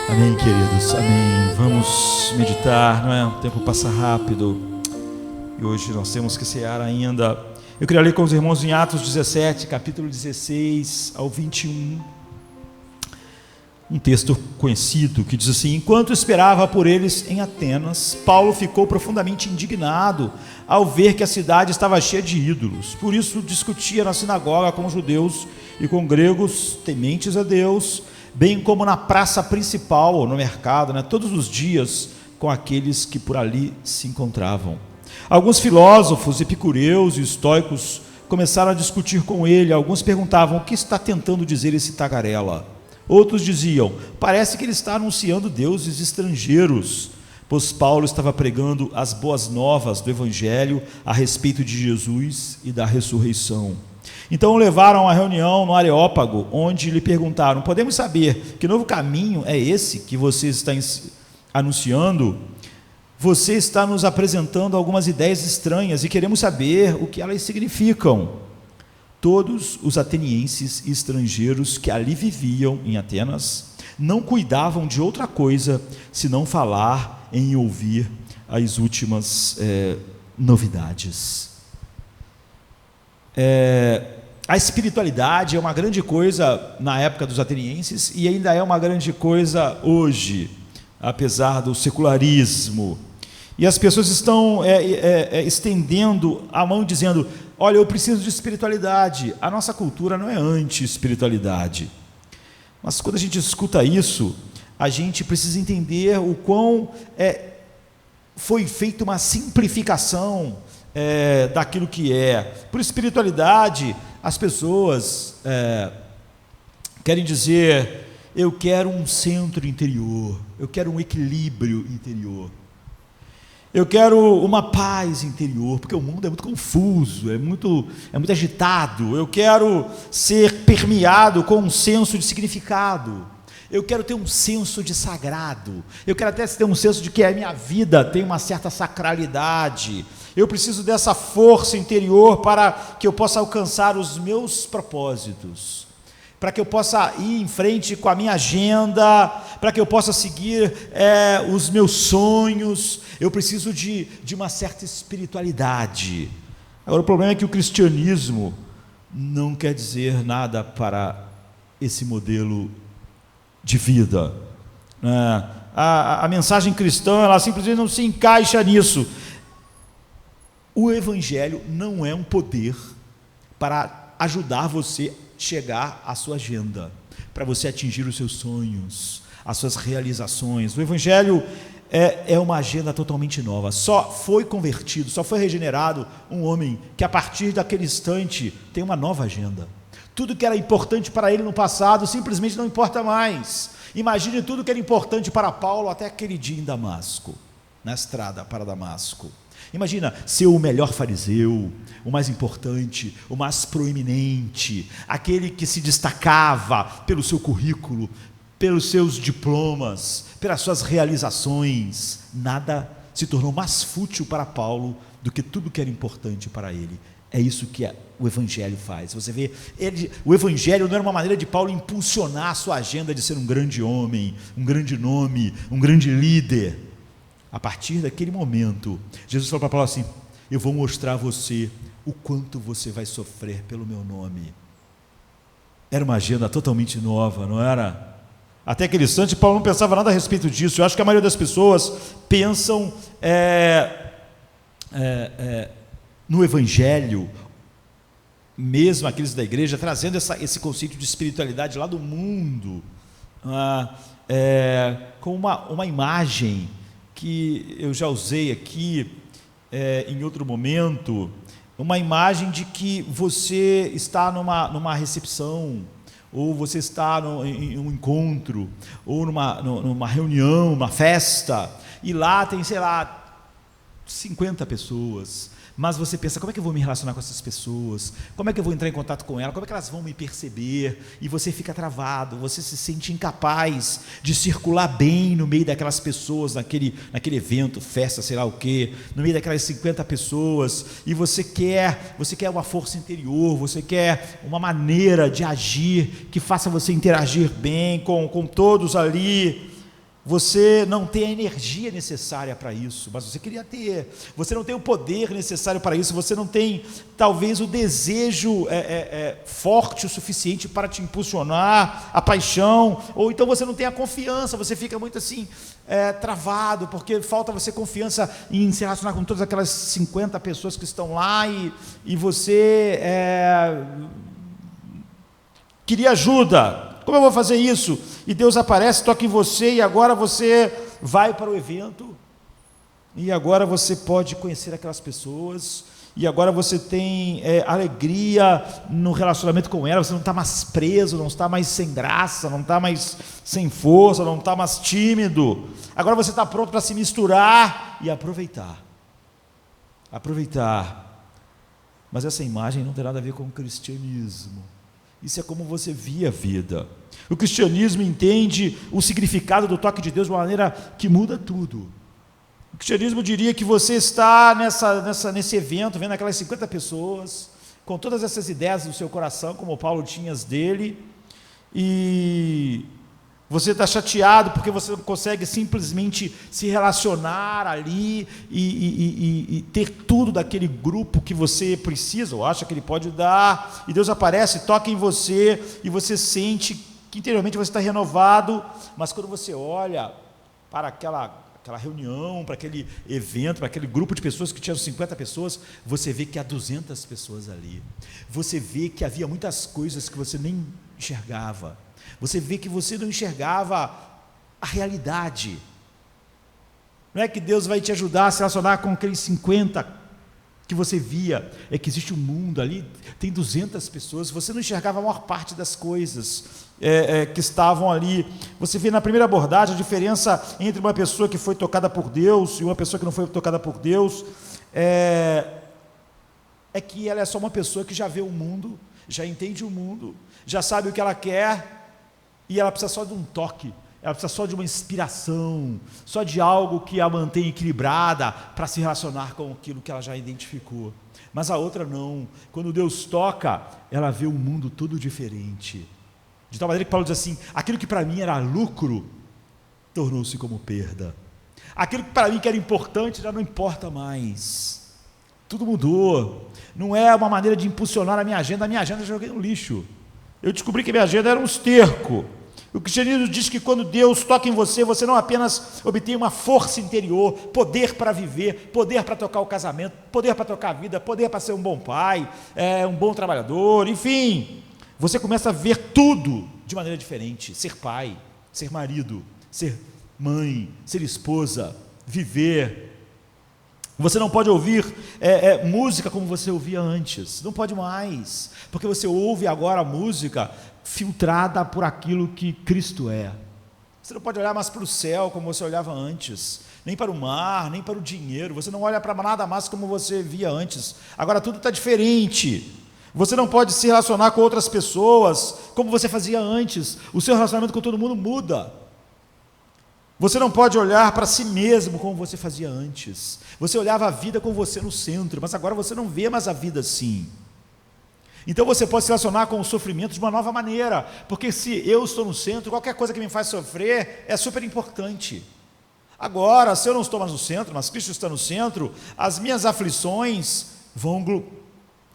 Amém, queridos, amém. Vamos meditar, não é? O tempo passa rápido e hoje nós temos que cear ainda. Eu queria ler com os irmãos em Atos 17, capítulo 16 ao 21, um texto conhecido que diz assim: enquanto esperava por eles em Atenas, Paulo ficou profundamente indignado ao ver que a cidade estava cheia de ídolos. Por isso discutia na sinagoga com os judeus e com gregos tementes a Deus, bem como na praça principal ou no mercado, todos os dias com aqueles que por ali se encontravam. Alguns filósofos, epicureus e estoicos começaram a discutir com ele. Alguns perguntavam: o que está tentando dizer esse tagarela? Outros diziam: parece que ele está anunciando deuses estrangeiros, pois Paulo estava pregando as boas novas do Evangelho a respeito de Jesus e da ressurreição. Então o levaram a uma reunião no Areópago, onde lhe perguntaram: podemos saber que novo caminho é esse que você está anunciando? Você está nos apresentando algumas ideias estranhas e queremos saber o que elas significam. Todos os atenienses e estrangeiros que ali viviam em Atenas não cuidavam de outra coisa senão falar em ouvir as últimas novidades. A espiritualidade é uma grande coisa na época dos atenienses e ainda é uma grande coisa hoje, apesar do secularismo. E as pessoas estão estendendo a mão dizendo: olha, eu preciso de espiritualidade. A nossa cultura não é anti-espiritualidade. Mas quando a gente escuta isso, a gente precisa entender o quão foi feita uma simplificação daquilo que é. Por espiritualidade, as pessoas querem dizer: eu quero um centro interior, eu quero um equilíbrio interior, eu quero uma paz interior, porque o mundo é muito confuso, é muito agitado. Eu quero ser permeado com um senso de significado. Eu quero ter um senso de sagrado. Eu quero até ter um senso de que a minha vida tem uma certa sacralidade. Eu preciso dessa força interior para que eu possa alcançar os meus propósitos, para que eu possa ir em frente com a minha agenda, para que eu possa seguir os meus sonhos. Eu preciso de uma certa espiritualidade. Agora, o problema é que o cristianismo não quer dizer nada para esse modelo de vida. A mensagem cristã, ela simplesmente não se encaixa nisso. O Evangelho não é um poder para ajudar você chegar à sua agenda, para você atingir os seus sonhos, as suas realizações. O Evangelho é uma agenda totalmente nova. Só foi convertido, só foi regenerado um homem que a partir daquele instante tem uma nova agenda. Tudo que era importante para ele no passado simplesmente não importa mais. Imagine tudo que era importante para Paulo até aquele dia em Damasco, na estrada para Damasco. Imagina ser o melhor fariseu, o mais importante, o mais proeminente, aquele que se destacava pelo seu currículo, pelos seus diplomas, pelas suas realizações. Nada se tornou mais fútil para Paulo do que tudo que era importante para ele. É isso que o Evangelho faz. Você vê, o Evangelho não era uma maneira de Paulo impulsionar a sua agenda de ser um grande homem, um grande nome, um grande líder. A partir daquele momento, Jesus falou para Paulo assim: eu vou mostrar a você o quanto você vai sofrer pelo meu nome. Era uma agenda totalmente nova, não era? Até aquele instante, Paulo não pensava nada a respeito disso. Eu acho que a maioria das pessoas pensam no Evangelho, mesmo aqueles da igreja, trazendo esse conceito de espiritualidade lá do mundo, com uma imagem que eu já usei aqui em outro momento, uma imagem de que você está numa recepção, ou você está em um encontro, ou numa reunião, uma festa, e lá tem, 50 pessoas, mas você pensa: como é que eu vou me relacionar com essas pessoas? Como é que eu vou entrar em contato com elas? Como é que elas vão me perceber? E você fica travado, você se sente incapaz de circular bem no meio daquelas pessoas, naquele evento, festa, sei lá o quê, no meio daquelas 50 pessoas, e você quer uma força interior, você quer uma maneira de agir que faça você interagir bem com todos ali. Você não tem a energia necessária para isso, mas você queria ter. Você não tem o poder necessário para isso. Você não tem, talvez, o desejo forte o suficiente para te impulsionar, a paixão. Ou então você não tem a confiança. Você fica muito assim, travado, porque falta você confiança em se relacionar com todas aquelas 50 pessoas que estão lá e você queria ajuda. Como eu vou fazer isso? E Deus aparece, toca em você, e agora você vai para o evento, e agora você pode conhecer aquelas pessoas, e agora você tem alegria no relacionamento com elas, você não está mais preso, não está mais sem graça, não está mais sem força, não está mais tímido. Agora você está pronto para se misturar e aproveitar. Mas essa imagem não tem nada a ver com o cristianismo. Isso é como você via a vida. O cristianismo entende o significado do toque de Deus de uma maneira que muda tudo. O cristianismo diria que você está nesse evento, vendo aquelas 50 pessoas, com todas essas ideias no seu coração, como Paulo tinha as dele, e você está chateado porque você não consegue simplesmente se relacionar ali e ter tudo daquele grupo que você precisa, ou acha que ele pode dar, e Deus aparece, toca em você, e você sente que interiormente você está renovado, mas quando você olha para aquela reunião, para aquele evento, para aquele grupo de pessoas que tinham 50 pessoas, você vê que há 200 pessoas ali, você vê que havia muitas coisas que você nem enxergava, você vê que você não enxergava a realidade. Não é que Deus vai te ajudar a se relacionar com aqueles 50 que você via, é que existe um mundo ali, tem 200 pessoas, você não enxergava a maior parte das coisas que estavam ali. Você vê na primeira abordagem a diferença entre uma pessoa que foi tocada por Deus e uma pessoa que não foi tocada por Deus, é que ela é só uma pessoa que já vê o mundo, já entende o mundo, já sabe o que ela quer, e ela precisa só de um toque, ela precisa só de uma inspiração, só de algo que a mantenha equilibrada para se relacionar com aquilo que ela já identificou. Mas a outra não. Quando Deus toca, ela vê um mundo todo diferente. De tal maneira que Paulo diz assim: aquilo que para mim era lucro, tornou-se como perda. Aquilo que para mim que era importante, já não importa mais. Tudo mudou. Não é uma maneira de impulsionar a minha agenda eu joguei no lixo. Eu descobri que minha agenda era um esterco. O cristianismo diz que quando Deus toca em você, você não apenas obtém uma força interior, poder para viver, poder para tocar o casamento, poder para tocar a vida, poder para ser um bom pai, um bom trabalhador, enfim, você começa a ver tudo de maneira diferente, ser pai, ser marido, ser mãe, ser esposa, viver. Você não pode ouvir música como você ouvia antes, não pode mais, porque você ouve agora a música filtrada por aquilo que Cristo é. Você não pode olhar mais para o céu como você olhava antes, nem para o mar, nem para o dinheiro, você não olha para nada mais como você via antes, agora tudo está diferente. Você não pode se relacionar com outras pessoas como você fazia antes, o seu relacionamento com todo mundo muda. Você não pode olhar para si mesmo como você fazia antes. Você olhava a vida com você no centro, mas agora você não vê mais a vida assim. Então você pode se relacionar com o sofrimento de uma nova maneira, porque se eu estou no centro, qualquer coisa que me faz sofrer é super importante. Agora, se eu não estou mais no centro, mas Cristo está no centro, as minhas aflições vão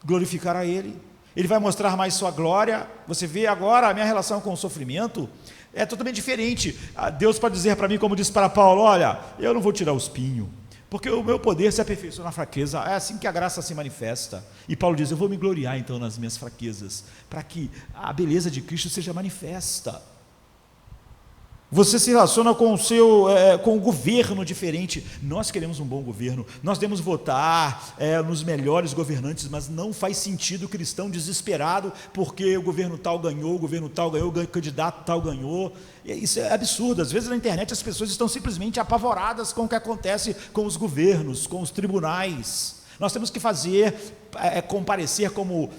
glorificar a Ele. Ele vai mostrar mais sua glória. Você vê agora a minha relação com o sofrimento é totalmente diferente. Deus pode dizer para mim, como disse para Paulo: olha, eu não vou tirar o espinho, porque o meu poder se aperfeiçoa na fraqueza, é assim que a graça se manifesta. E Paulo diz: eu vou me gloriar então nas minhas fraquezas, para que a beleza de Cristo seja manifesta. Você se relaciona com com o governo diferente. Nós queremos um bom governo, nós devemos votar nos melhores governantes, mas não faz sentido o cristão desesperado porque o governo tal ganhou, o candidato tal ganhou. Isso é absurdo. Às vezes na internet as pessoas estão simplesmente apavoradas com o que acontece com os governos, com os tribunais. Nós temos que comparecer como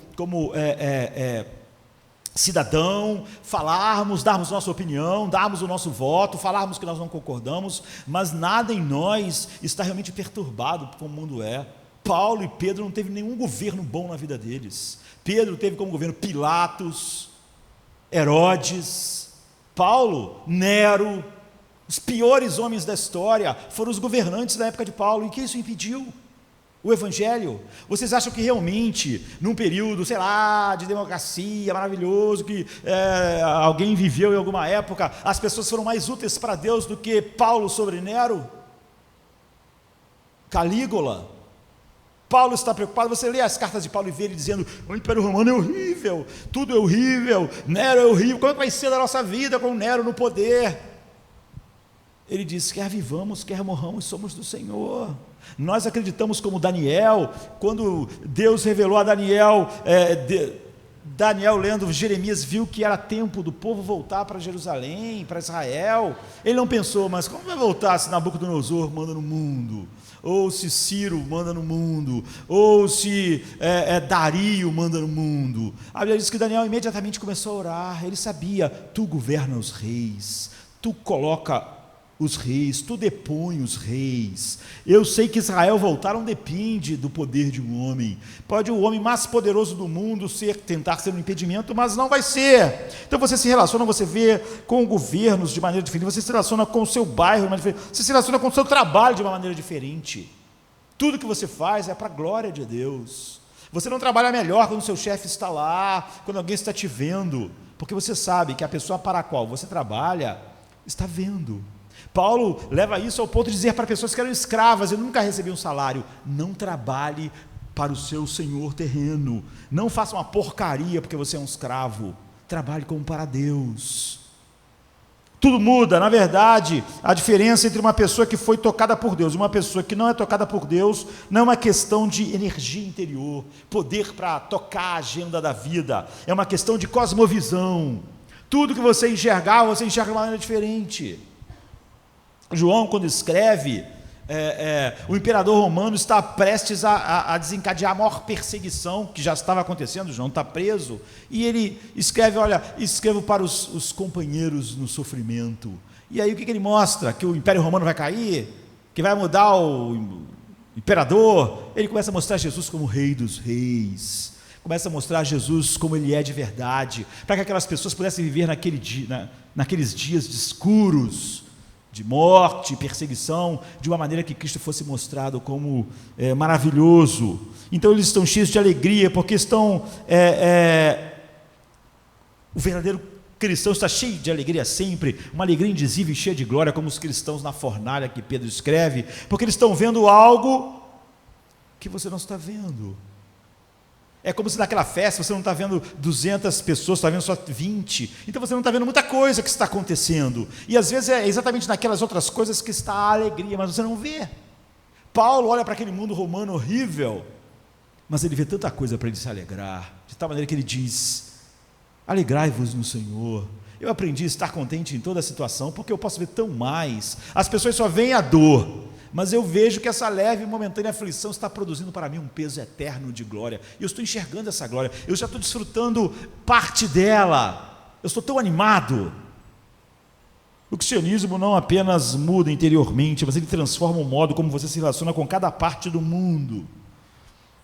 cidadão, falarmos, darmos nossa opinião, darmos o nosso voto, falarmos que nós não concordamos, mas nada em nós está realmente perturbado como o mundo é. Paulo e Pedro não teve nenhum governo bom na vida deles. Pedro teve como governo Pilatos, Herodes, Paulo, Nero. Os piores homens da história foram os governantes da época de Paulo. E que isso impediu? O Evangelho. Vocês acham que realmente, num período, sei lá, de democracia maravilhoso, que alguém viveu em alguma época, as pessoas foram mais úteis para Deus do que Paulo sobre Nero? Calígula? Paulo está preocupado. Você lê as cartas de Paulo e vê ele dizendo: o Império Romano é horrível, tudo é horrível, Nero é horrível, como é que vai ser a nossa vida com Nero no poder? Ele diz: quer vivamos, quer morramos, somos do Senhor. Nós acreditamos como Daniel, quando Deus revelou a Daniel, Daniel lendo Jeremias, viu que era tempo do povo voltar para Jerusalém, para Israel. Ele não pensou: mas como vai voltar se Nabucodonosor manda no mundo? Ou se Ciro manda no mundo? Ou se Dario manda no mundo? A Bíblia diz que Daniel imediatamente começou a orar. Ele sabia: tu governa os reis, tu coloca os reis, tu depõe os reis. Eu sei que Israel voltar não depende do poder de um homem. Pode o homem mais poderoso do mundo tentar ser um impedimento, mas não vai ser. Então você se relaciona, você vê com governos de maneira diferente, você se relaciona com o seu bairro de maneira diferente, você se relaciona com o seu trabalho de uma maneira diferente. Tudo que você faz é para a glória de Deus. Você não trabalha melhor quando o seu chefe está lá, quando alguém está te vendo, porque você sabe que a pessoa para a qual você trabalha está vendo. Paulo leva isso ao ponto de dizer para pessoas que eram escravas e nunca recebiam salário: não trabalhe para o seu senhor terreno, não faça uma porcaria porque você é um escravo, trabalhe como para Deus. Tudo muda. Na verdade, a diferença entre uma pessoa que foi tocada por Deus e uma pessoa que não é tocada por Deus não é uma questão de energia interior, poder para tocar a agenda da vida, é uma questão de cosmovisão. Tudo que você enxerga de uma maneira diferente. João, quando escreve, o imperador romano está prestes a desencadear a maior perseguição que já estava acontecendo. João está preso, e ele escreve: olha, escrevo para os companheiros no sofrimento. E aí o que ele mostra? Que o Império Romano vai cair, que vai mudar o imperador. Ele começa a mostrar Jesus como Rei dos Reis, começa a mostrar Jesus como Ele é de verdade, para que aquelas pessoas pudessem viver naqueles dias escuros, de morte, perseguição, de uma maneira que Cristo fosse mostrado como maravilhoso. Então eles estão cheios de alegria, porque o verdadeiro cristão está cheio de alegria sempre, uma alegria indizível e cheia de glória, como os cristãos na fornalha que Pedro escreve, porque eles estão vendo algo que você não está vendo. É como se naquela festa você não está vendo 200 pessoas, está vendo só 20. Então você não está vendo muita coisa que está acontecendo. E às vezes é exatamente naquelas outras coisas que está a alegria, mas você não vê. Paulo olha para aquele mundo romano horrível, mas ele vê tanta coisa para ele se alegrar, de tal maneira que ele diz: alegrai-vos no Senhor. Eu aprendi a estar contente em toda a situação, porque eu posso ver tão mais. As pessoas só veem a dor, mas eu vejo que essa leve e momentânea aflição está produzindo para mim um peso eterno de glória. Eu estou enxergando essa glória, eu já estou desfrutando parte dela, eu estou tão animado. O cristianismo não apenas muda interiormente, mas ele transforma o modo como você se relaciona com cada parte do mundo.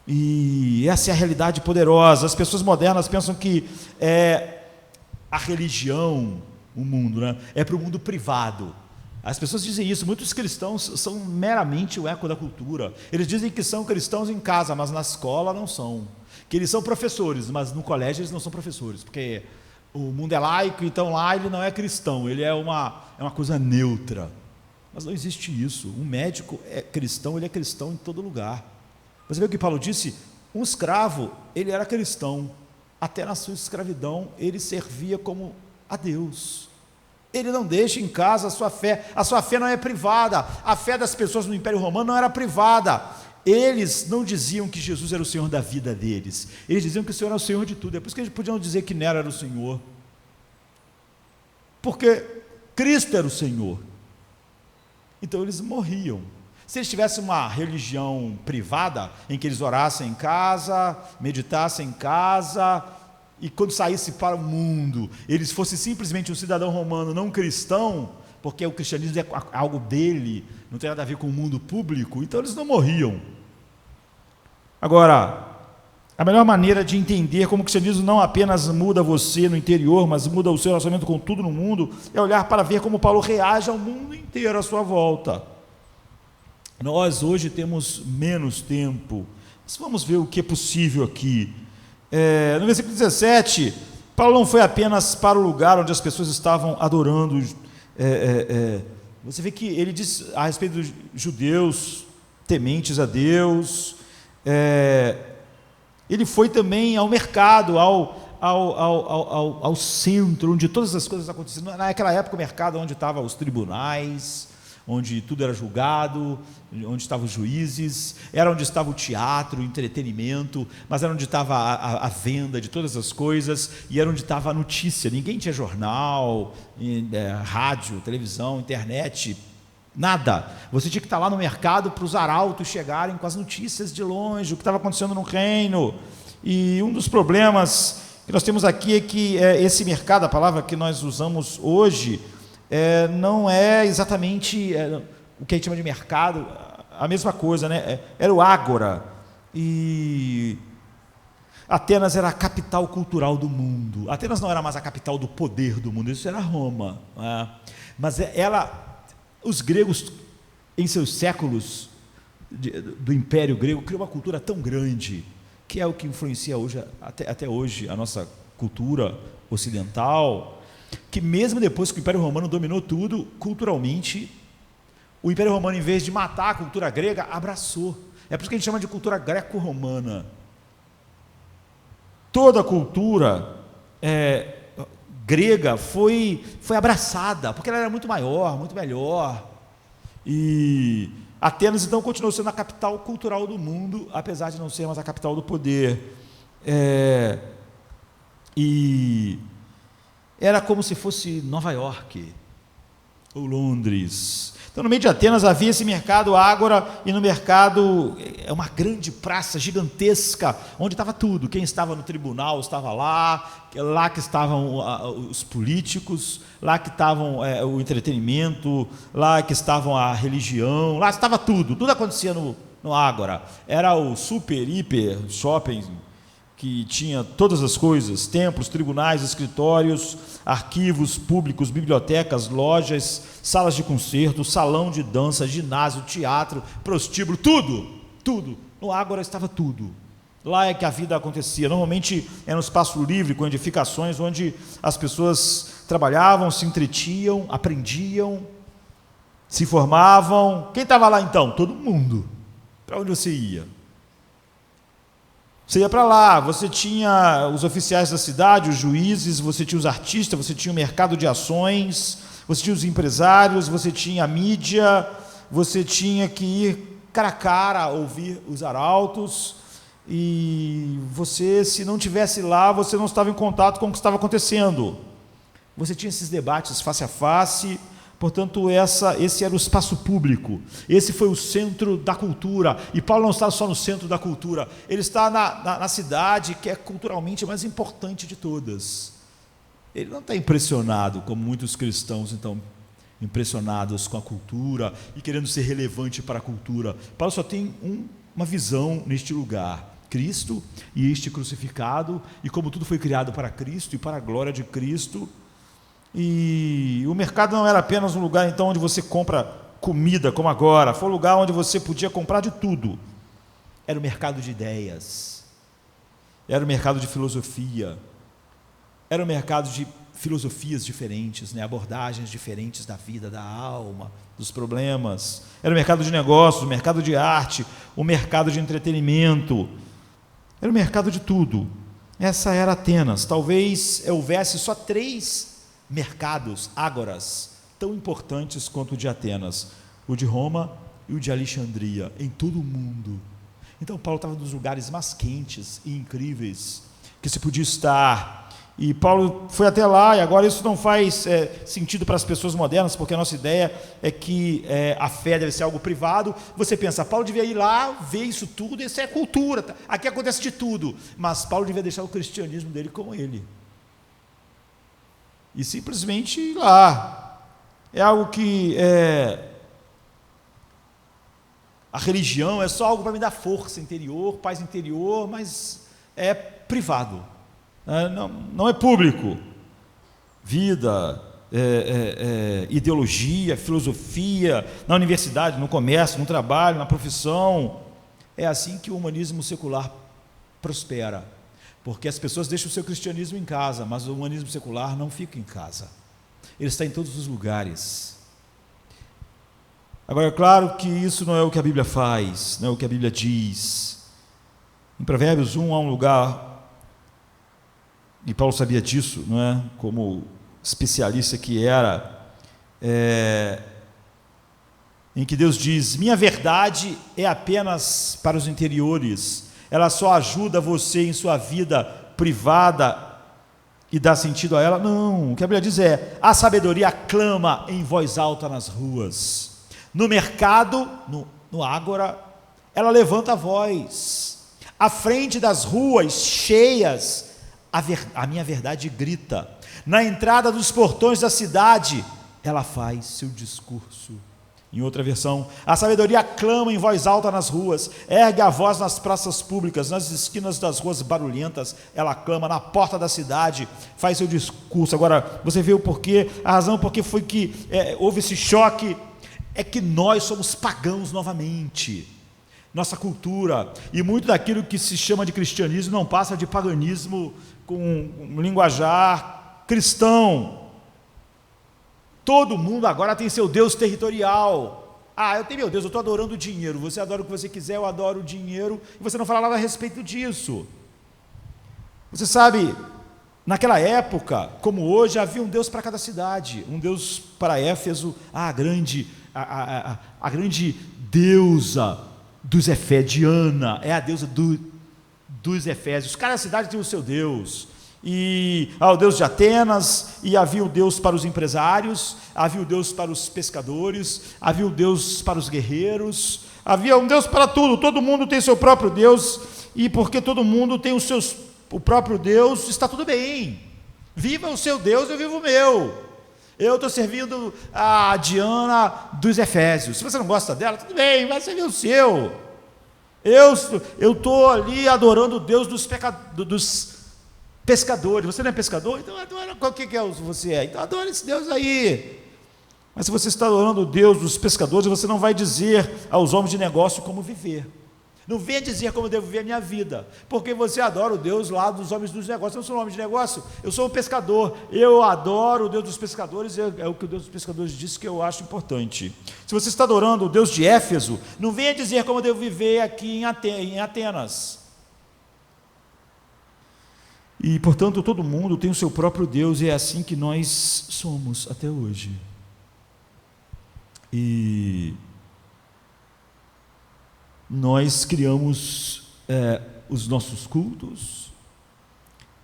E essa é a realidade poderosa. As pessoas modernas pensam que a religião, o mundo, né, é para o mundo privado. As pessoas dizem isso. Muitos cristãos são meramente o eco da cultura. Eles dizem que são cristãos em casa, mas na escola não são. Que eles são professores, mas no colégio eles não são professores, porque o mundo é laico, então lá ele não é cristão, ele é uma coisa neutra. Mas não existe isso. Um médico é cristão, ele é cristão em todo lugar. Você vê o que Paulo disse? Um escravo, ele era cristão. Até na sua escravidão, ele servia como a Deus. Ele não deixa em casa a sua fé não é privada. A fé das pessoas no Império Romano não era privada. Eles não diziam que Jesus era o Senhor da vida deles, eles diziam que o Senhor era o Senhor de tudo. É por isso que eles podiam dizer que Nero era o Senhor, porque Cristo era o Senhor. Então eles morriam. Se eles tivessem uma religião privada, em que eles orassem em casa, meditassem em casa, e quando saísse para o mundo, eles fossem simplesmente um cidadão romano não cristão, porque o cristianismo é algo dele, não tem nada a ver com o mundo público, então eles não morriam. Agora, A melhor maneira de entender como o cristianismo não apenas muda você no interior, mas muda o seu relacionamento com tudo no mundo, é olhar para ver como Paulo reage ao mundo inteiro à sua volta. Nós hoje temos menos tempo, mas vamos ver o que é possível aqui. No versículo 17, Paulo não foi apenas para o lugar onde as pessoas estavam adorando. Você vê que ele diz a respeito dos judeus tementes a Deus. Ele foi também ao mercado, ao centro, onde todas as coisas aconteciam. Naquela época, o mercado onde estavam os tribunais, onde tudo era julgado, onde estavam os juízes, era onde estava o teatro, o entretenimento, mas era onde estava a venda de todas as coisas, e era onde estava a notícia. Ninguém tinha jornal, rádio, televisão, internet, nada. Você tinha que estar lá no mercado para os arautos chegarem com as notícias de longe, o que estava acontecendo no reino. E um dos problemas que nós temos aqui é que esse mercado, a palavra que nós usamos hoje, não é exatamente o que a gente chama de mercado, a mesma coisa, né? Era o ágora. E Atenas era a capital cultural do mundo. Atenas não era mais a capital do poder do mundo, isso era Roma, né? Mas os gregos, em seus séculos do Império Grego, criou uma cultura tão grande, que é o que influencia hoje, até hoje a nossa cultura ocidental, que mesmo depois que o Império Romano dominou tudo, culturalmente, o Império Romano, em vez de matar a cultura grega, abraçou. É por isso que a gente chama de cultura greco-romana. Toda a cultura grega foi abraçada, porque ela era muito maior, muito melhor. E Atenas, então, continuou sendo a capital cultural do mundo, apesar de não ser mais a capital do poder. E era como se fosse Nova York ou Londres. Então, no meio de Atenas havia esse mercado ágora, e no mercado uma grande praça gigantesca, onde estava tudo. Quem estava no tribunal estava lá que estavam os políticos, lá que estavam o entretenimento, lá que estavam a religião, lá estava tudo acontecia no ágora. Era o super, hiper shopping, que tinha todas as coisas: templos, tribunais, escritórios, arquivos públicos, bibliotecas, lojas, salas de concerto, salão de dança, ginásio, teatro, prostíbulo, tudo. No ágora estava tudo. Lá é que a vida acontecia. Normalmente era um espaço livre, com edificações, onde as pessoas trabalhavam, se entretinham, aprendiam, se formavam. Quem estava lá então? Todo mundo. Para onde você ia? Você ia para lá, você tinha os oficiais da cidade, os juízes, você tinha os artistas, você tinha o mercado de ações, você tinha os empresários, você tinha a mídia, você tinha que ir cara a cara ouvir os arautos, e você, se não estivesse lá, você não estava em contato com o que estava acontecendo. Você tinha esses debates face a face. Portanto, esse era o espaço público, esse foi o centro da cultura. E Paulo não está só no centro da cultura, ele está na cidade que é culturalmente a mais importante de todas. Ele não está impressionado, como muitos cristãos então, impressionados com a cultura e querendo ser relevante para a cultura. Paulo só tem uma visão neste lugar: Cristo e este crucificado, e como tudo foi criado para Cristo e para a glória de Cristo. E o mercado não era apenas um lugar então onde você compra comida, como agora. Foi um lugar onde você podia comprar de tudo. Era o mercado de ideias, era o mercado de filosofia, era o mercado de filosofias diferentes, né? Abordagens diferentes da vida, da alma, dos problemas. Era o mercado de negócios, o mercado de arte, o mercado de entretenimento. Era o mercado de tudo. Essa era Atenas. Talvez houvesse só 3 mercados, ágoras, tão importantes quanto o de Atenas: o de Roma e o de Alexandria, em todo o mundo. Então Paulo estava nos lugares mais quentes e incríveis que se podia estar, e Paulo foi até lá. E agora isso não faz sentido para as pessoas modernas, porque a nossa ideia é que a fé deve ser algo privado. Você pensa, Paulo devia ir lá, ver isso tudo, isso é cultura, aqui acontece de tudo, mas Paulo devia deixar o cristianismo dele com ele, e simplesmente ir lá. É algo que a religião é só algo para me dar força interior, paz interior, mas é privado, não é público. Vida, ideologia, filosofia, na universidade, no comércio, no trabalho, na profissão. É assim que o humanismo secular prospera, porque as pessoas deixam o seu cristianismo em casa, mas o humanismo secular não fica em casa, ele está em todos os lugares. Agora, é claro que isso não é o que a Bíblia faz, não é o que a Bíblia diz. Em Provérbios 1 há um lugar, e Paulo sabia disso, não é? Como especialista que era, em que Deus diz: minha verdade é apenas para os interiores, ela só ajuda você em sua vida privada e dá sentido a ela. Não, o que a Bíblia diz é: a sabedoria clama em voz alta nas ruas, no mercado, no ágora, ela levanta a voz, à frente das ruas cheias, a minha verdade grita, na entrada dos portões da cidade, ela faz seu discurso. Em outra versão: a sabedoria clama em voz alta nas ruas, ergue a voz nas praças públicas, nas esquinas das ruas barulhentas, ela clama na porta da cidade, faz seu discurso. Agora, você vê o porquê, a razão porque foi que houve esse choque, é que nós somos pagãos novamente. Nossa cultura, e muito daquilo que se chama de cristianismo, não passa de paganismo com um linguajar cristão. Todo mundo agora tem seu Deus territorial. Eu tenho meu Deus, eu estou adorando o dinheiro. Você adora o que você quiser, eu adoro o dinheiro, e você não fala nada a respeito disso. Você sabe, naquela época, como hoje, havia um Deus para cada cidade. Um Deus para Éfeso, a grande deusa dos Efésios, Diana, é a deusa dos Efésios. Cada cidade tem o seu Deus. E o Deus de Atenas, e havia o Deus para os empresários, havia o Deus para os pescadores, havia o Deus para os guerreiros, havia um Deus para tudo. Todo mundo tem seu próprio Deus, e porque todo mundo tem o próprio Deus, está tudo bem. Viva o seu Deus, eu vivo o meu. Eu estou servindo a Diana dos Efésios. Se você não gosta dela, tudo bem, vai servir o seu. Eu estou ali adorando o Deus dos pescadores. Você não é pescador? Então adora qual que você é. Então adora esse Deus aí. Mas se você está adorando o Deus dos pescadores, você não vai dizer aos homens de negócio como viver. Não venha dizer como eu devo viver a minha vida, porque você adora o Deus lá dos homens dos negócios. Eu não sou um homem de negócio, eu sou um pescador. Eu adoro o Deus dos pescadores, é o que o Deus dos pescadores disse que eu acho importante. Se você está adorando o Deus de Éfeso, não venha dizer como eu devo viver aqui em Atenas. E, portanto, todo mundo tem o seu próprio Deus, e é assim que nós somos até hoje. E nós criamos os nossos cultos,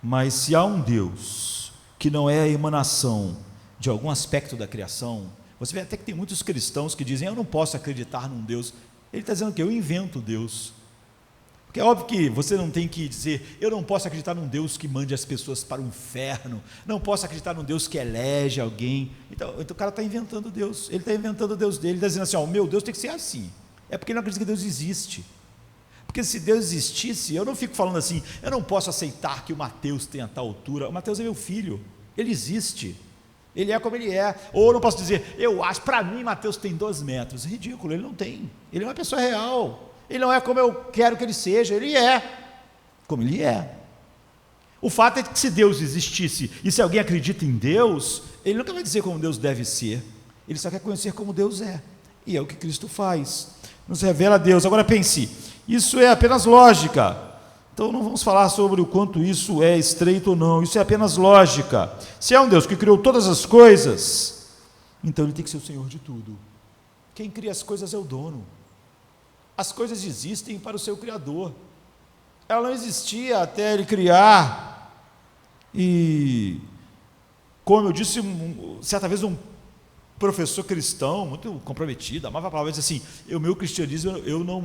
mas se há um Deus que não é a emanação de algum aspecto da criação, você vê até que tem muitos cristãos que dizem: eu não posso acreditar num Deus. Ele está dizendo que eu invento Deus. Porque é óbvio que você não tem que dizer: eu não posso acreditar num Deus que mande as pessoas para o inferno, não posso acreditar num Deus que elege alguém. Então o cara está inventando Deus, ele está inventando o Deus dele, ele está dizendo assim: o meu Deus tem que ser assim. É porque ele não acredita que Deus existe. Porque se Deus existisse, eu não fico falando assim: eu não posso aceitar que o Mateus tenha tal altura. O Mateus é meu filho, ele existe, ele é como ele é. Ou eu não posso dizer: eu acho, para mim Mateus tem 2 metros. Ridículo, ele não tem. Ele é uma pessoa real. Ele não é como eu quero que ele seja, ele é como ele é. O fato é que se Deus existisse, e se alguém acredita em Deus, ele nunca vai dizer como Deus deve ser, ele só quer conhecer como Deus é, e é o que Cristo faz, nos revela Deus. Agora pense, isso é apenas lógica, então não vamos falar sobre o quanto isso é estreito ou não, isso é apenas lógica. Se é um Deus que criou todas as coisas, então ele tem que ser o Senhor de tudo. Quem cria as coisas é o dono. As coisas existem para o seu Criador. Ela não existia até ele criar. E, como eu disse, certa vez um professor cristão, muito comprometido, amava a palavra, disse assim: o meu cristianismo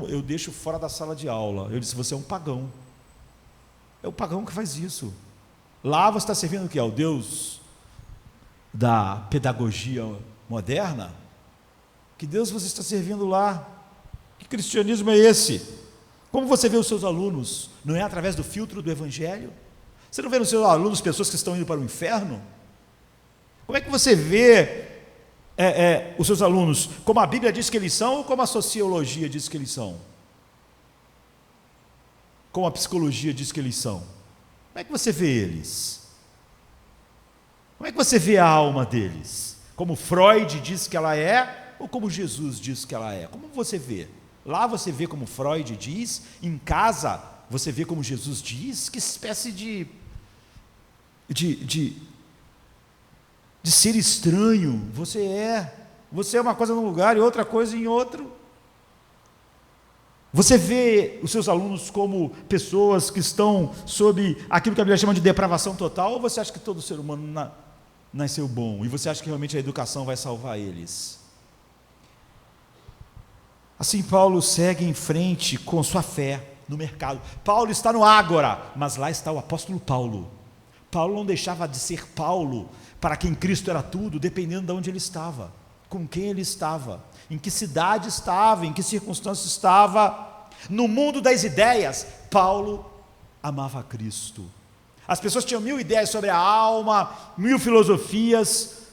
eu deixo fora da sala de aula. Eu disse: você é um pagão. É o pagão que faz isso. Lá você está servindo o quê? Ao Deus da pedagogia moderna? Que Deus você está servindo lá? Que cristianismo é esse? Como você vê os seus alunos? Não é através do filtro do Evangelho? Você não vê nos seus alunos pessoas que estão indo para o inferno? Como é que você vê os seus alunos? Como a Bíblia diz que eles são ou como a sociologia diz que eles são? Como a psicologia diz que eles são? Como é que você vê eles? Como é que você vê a alma deles? Como Freud diz que ela é ou como Jesus diz que ela é? Como você vê? Lá você vê como Freud diz, em casa você vê como Jesus diz. Que espécie de ser estranho você é. Você é uma coisa num lugar e outra coisa em outro. Você vê os seus alunos como pessoas que estão sob aquilo que a Bíblia chama de depravação total, ou você acha que todo ser humano nasceu bom e você acha que realmente a educação vai salvar eles? Assim Paulo segue em frente com sua fé no mercado. Paulo está no ágora, mas lá está o apóstolo Paulo. Paulo não deixava de ser Paulo, para quem Cristo era tudo, dependendo de onde ele estava, com quem ele estava, em que cidade estava, em que circunstância estava. No mundo das ideias, Paulo amava Cristo. As pessoas tinham 1000 ideias sobre a alma, 1000 filosofias.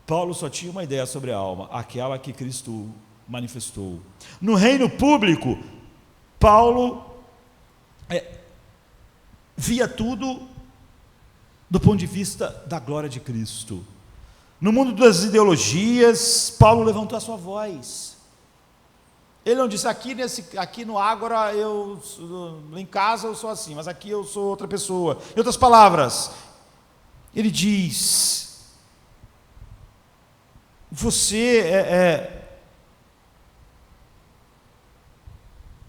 Paulo só tinha uma ideia sobre a alma, aquela que Cristo manifestou. No reino público, Paulo via tudo do ponto de vista da glória de Cristo. No mundo das ideologias, Paulo levantou a sua voz. Ele não disse, aqui no Ágora, em casa eu sou assim, mas aqui eu sou outra pessoa. Em outras palavras, ele diz,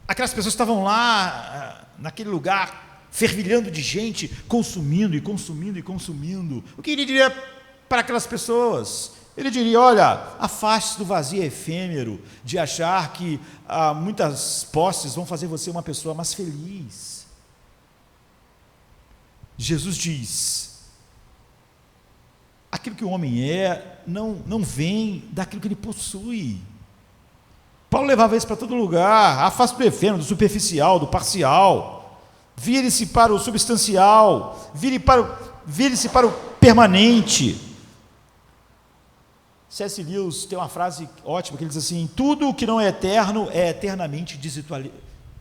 aquelas pessoas estavam lá, naquele lugar, fervilhando de gente, consumindo e consumindo e consumindo. O que ele diria para aquelas pessoas? Ele diria, olha, afaste-se do vazio efêmero, de achar que muitas posses vão fazer você uma pessoa mais feliz. Jesus diz, aquilo que o homem não vem daquilo que ele possui. Paulo levava isso para todo lugar, afaste do efêmero, do superficial, do parcial, vire-se para o substancial, vire-se para o permanente. C.S. Lewis tem uma frase ótima que ele diz assim, tudo o que não é eterno é eternamente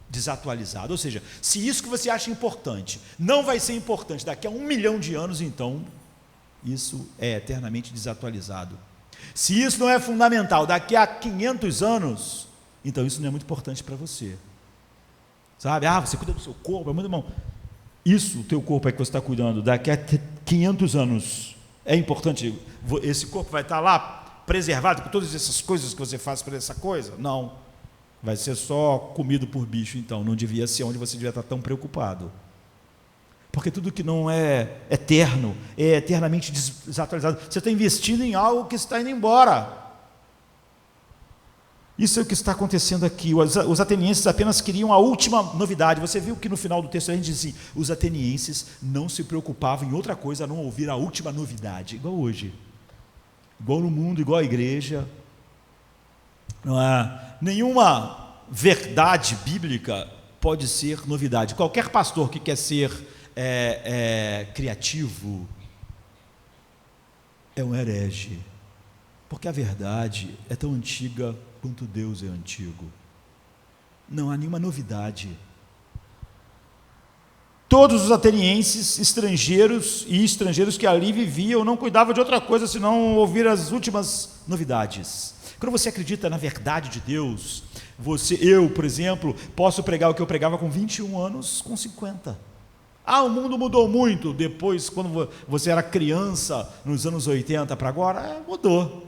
desatualizado. Ou seja, se isso que você acha importante não vai ser importante daqui a 1 milhão de anos, então isso é eternamente desatualizado. Se isso não é fundamental daqui a 500 anos, então isso não é muito importante para você. Sabe? Você cuida do seu corpo, é muito bom. Isso, o teu corpo é que você está cuidando, daqui a 500 anos, é importante, esse corpo vai estar lá, preservado, com todas essas coisas que você faz para essa coisa? Não, vai ser só comido por bicho, então, não devia ser onde você devia estar tão preocupado. Porque tudo que não é eterno, é eternamente desatualizado. Você está investindo em algo que está indo embora. Isso é o que está acontecendo aqui. Os atenienses apenas queriam a última novidade. Você viu que no final do texto a gente diz assim, os atenienses não se preocupavam em outra coisa a não ouvir a última novidade, igual hoje, igual no mundo, igual à igreja. Não há nenhuma verdade bíblica pode ser novidade. Qualquer pastor que quer ser criativo é um herege, porque a verdade é tão antiga quanto Deus é antigo. Não há nenhuma novidade. Todos os atenienses, estrangeiros que ali viviam, não cuidavam de outra coisa senão ouvir as últimas novidades. Quando você acredita na verdade de Deus, eu, por exemplo, posso pregar o que eu pregava com 21 anos, com 50. O mundo mudou muito depois, quando você era criança, nos anos 80 para agora, mudou.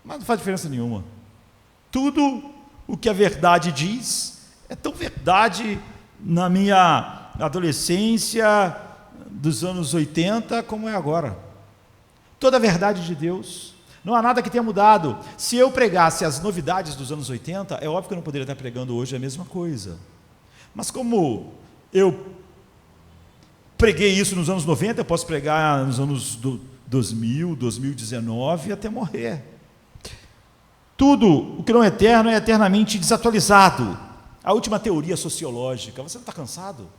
Mas não faz diferença nenhuma. Tudo o que a verdade diz é tão verdade na minha adolescência dos anos 80 como é agora. Toda a verdade de Deus, não há nada que tenha mudado. Se eu pregasse as novidades dos anos 80, é óbvio que eu não poderia estar pregando hoje a mesma coisa. Mas como eu preguei isso nos anos 90, eu posso pregar nos anos 2000, 2019 até morrer. Tudo o que não é eterno é eternamente desatualizado. a última teoria sociológica. Você não está cansado?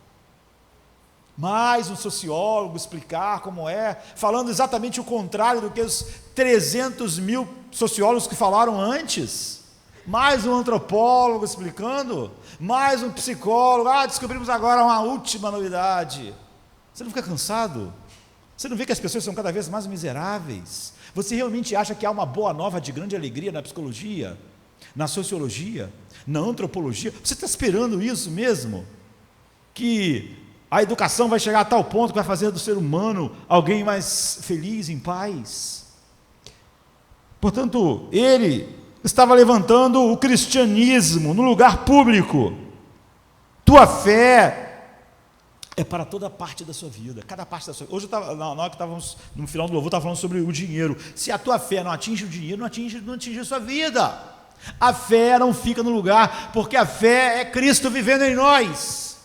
Mais um sociólogo explicar como é, falando exatamente o contrário do que os 300 mil sociólogos que falaram antes. Mais um antropólogo explicando, mais um psicólogo. Descobrimos agora uma última novidade. Você não fica cansado? Você não vê que as pessoas são cada vez mais miseráveis? Você realmente acha que há uma boa nova de grande alegria na psicologia, na sociologia, na antropologia? Você está esperando isso mesmo? Que a educação vai chegar a tal ponto que vai fazer do ser humano alguém mais feliz, em paz? Portanto, ele estava levantando o cristianismo no lugar público. Tua fé é para toda parte da sua vida, cada parte da sua vida. Hoje, na hora que estávamos no final do louvor, estava falando sobre o dinheiro. Se a tua fé não atinge o dinheiro, não atinge a sua vida. A fé não fica no lugar, porque a fé é Cristo vivendo em nós.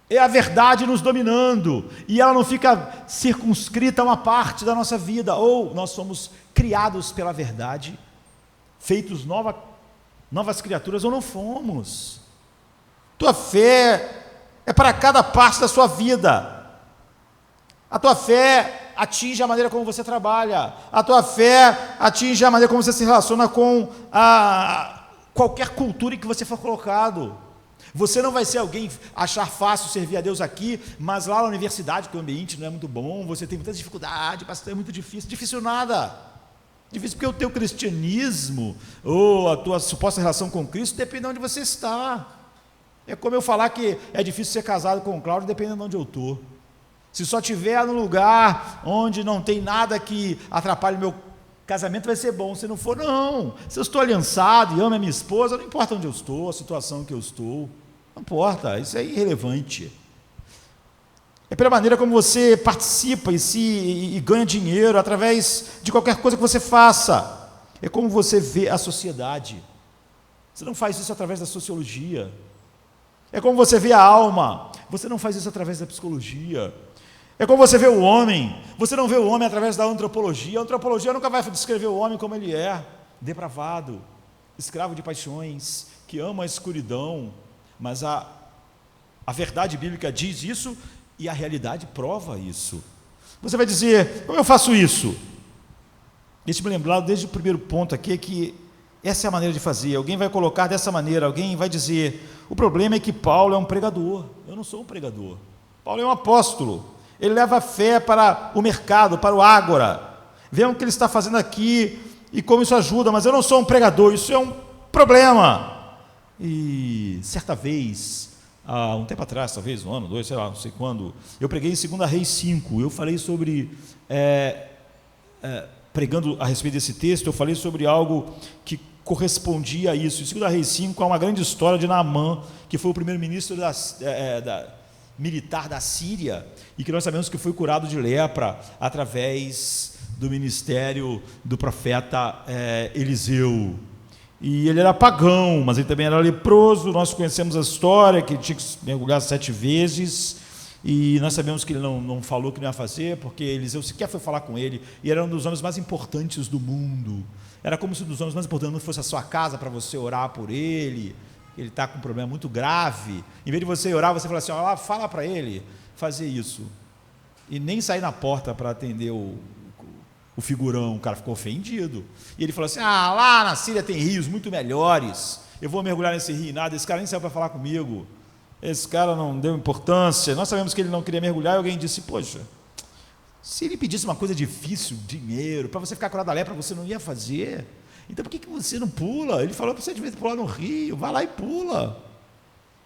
É a verdade nos dominando, e ela não fica circunscrita a uma parte da nossa vida. Ou nós somos criados pela verdade, feitos novas criaturas, ou não fomos. Tua fé é para cada parte da sua vida. A tua fé atinge a maneira como você trabalha. A tua fé atinge a maneira como você se relaciona com qualquer cultura em que você for colocado. Você não vai ser alguém achar fácil servir a Deus aqui, mas lá na universidade, que o ambiente não é muito bom, você tem muita dificuldade, pastor, é muito difícil. Difícil nada. Difícil porque o teu cristianismo, ou a tua suposta relação com Cristo, depende de onde você está. É como eu falar que é difícil ser casado com o Cláudio, dependendo de onde eu estou. Se só estiver no lugar onde não tem nada que atrapalhe o meu casamento, vai ser bom. Se não for, não. Se eu estou aliançado e amo a minha esposa, não importa onde eu estou, a situação que eu estou, não importa, isso é irrelevante. É pela maneira como você participa e ganha dinheiro através de qualquer coisa que você faça. É como você vê a sociedade. Você não faz isso através da sociologia. É como você vê a alma. Você não faz isso através da psicologia. É como você vê o homem. Você não vê o homem através da antropologia. A antropologia nunca vai descrever o homem como ele é: depravado, escravo de paixões, que ama a escuridão. Mas a verdade bíblica diz isso e a realidade prova isso. Você vai dizer: como eu faço isso? Deixe-me lembrar desde o primeiro ponto aqui que essa é a maneira de fazer. Alguém vai colocar dessa maneira, alguém vai dizer: o problema é que Paulo é um pregador. Eu não sou um pregador. Paulo é um apóstolo. Ele leva a fé para o mercado, para o ágora. Vejam o que ele está fazendo aqui e como isso ajuda, mas eu não sou um pregador, isso é um problema. E certa vez, há um tempo atrás, talvez um ano, dois, sei lá, não sei quando, eu preguei em 2 Reis 5, eu falei sobre, pregando a respeito desse texto, eu falei sobre algo que correspondia a isso. Em 2 Reis 5 há uma grande história de Naamã, que foi o primeiro-ministro militar da Síria, e que nós sabemos que foi curado de lepra através do ministério do profeta Eliseu. E ele era pagão, mas ele também era leproso. Nós conhecemos a história, que ele tinha que mergulhar 7 vezes, e nós sabemos que ele não falou que não ia fazer, porque Eliseu sequer foi falar com ele, e era um dos homens mais importantes do mundo. Era como se um dos homens mais importantes não fosse a sua casa para você orar por ele. Ele está com um problema muito grave. Em vez de você orar, você fala assim: fala para ele fazer isso. E nem sair na porta para atender o figurão. O cara ficou ofendido. E ele falou assim: lá na Síria tem rios muito melhores. Eu vou mergulhar nesse rio. Nada, esse cara nem saiu para falar comigo. Esse cara não deu importância. Nós sabemos que ele não queria mergulhar, e alguém disse: poxa, se ele pedisse uma coisa difícil, dinheiro, para você ficar curado da lepra, você não ia fazer? Então por que você não pula? Ele falou para você devia pular no rio, vai lá e pula.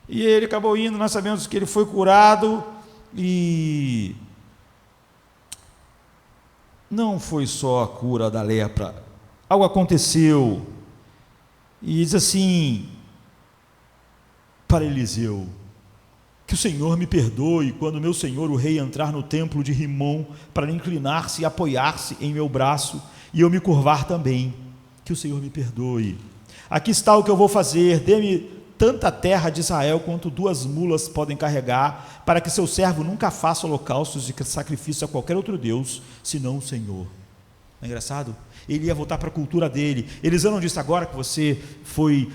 E ele acabou indo. Nós sabemos que ele foi curado, e não foi só a cura da lepra, algo aconteceu. E diz assim para Eliseu: que o Senhor me perdoe quando meu senhor o rei entrar no templo de Rimom para inclinar-se e apoiar-se em meu braço e eu me curvar também. Que o Senhor me perdoe. Aqui está o que eu vou fazer: dê-me tanta terra de Israel quanto 2 mulas podem carregar, para que seu servo nunca faça holocaustos e sacrifício a qualquer outro Deus, senão o Senhor. Não é engraçado? Ele ia voltar para a cultura dele. Eliseu disse: agora que você foi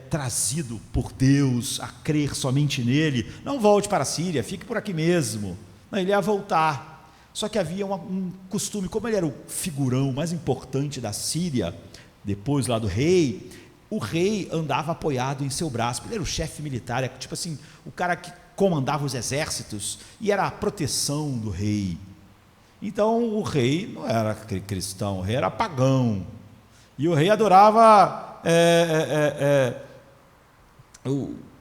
trazido por Deus a crer somente nele, não volte para a Síria, fique por aqui mesmo. Não, ele ia voltar. Só que havia um costume, como ele era o figurão mais importante da Síria, depois lá do rei, o rei andava apoiado em seu braço. Ele era o chefe militar, tipo assim, o cara que comandava os exércitos e era a proteção do rei. Então o rei não era cristão, o rei era pagão, e o rei adorava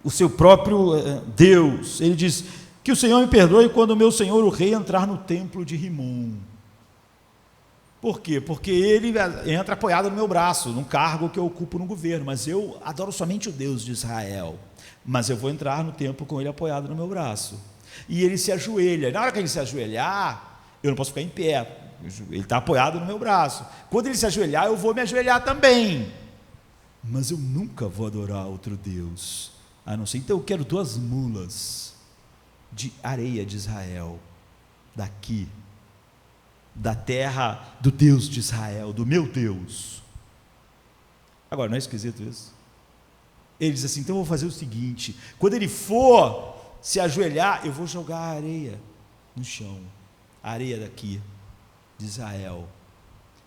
o seu próprio Deus. Ele diz: que o Senhor me perdoe quando o meu senhor o rei entrar no templo de Rimom. Por quê? Porque ele entra apoiado no meu braço, num cargo que eu ocupo no governo, mas eu adoro somente o Deus de Israel, mas eu vou entrar no templo com ele apoiado no meu braço. E ele se ajoelha. Na hora que ele se ajoelhar, eu não posso ficar em pé, ele está apoiado no meu braço. Quando ele se ajoelhar, eu vou me ajoelhar também, mas eu nunca vou adorar outro Deus, a não ser, então eu quero 2 mulas de areia de Israel, daqui, da terra do Deus de Israel, do meu Deus. Agora, não é esquisito isso? Ele diz assim: então eu vou fazer o seguinte, quando ele for se ajoelhar, eu vou jogar a areia no chão, a areia daqui, de Israel,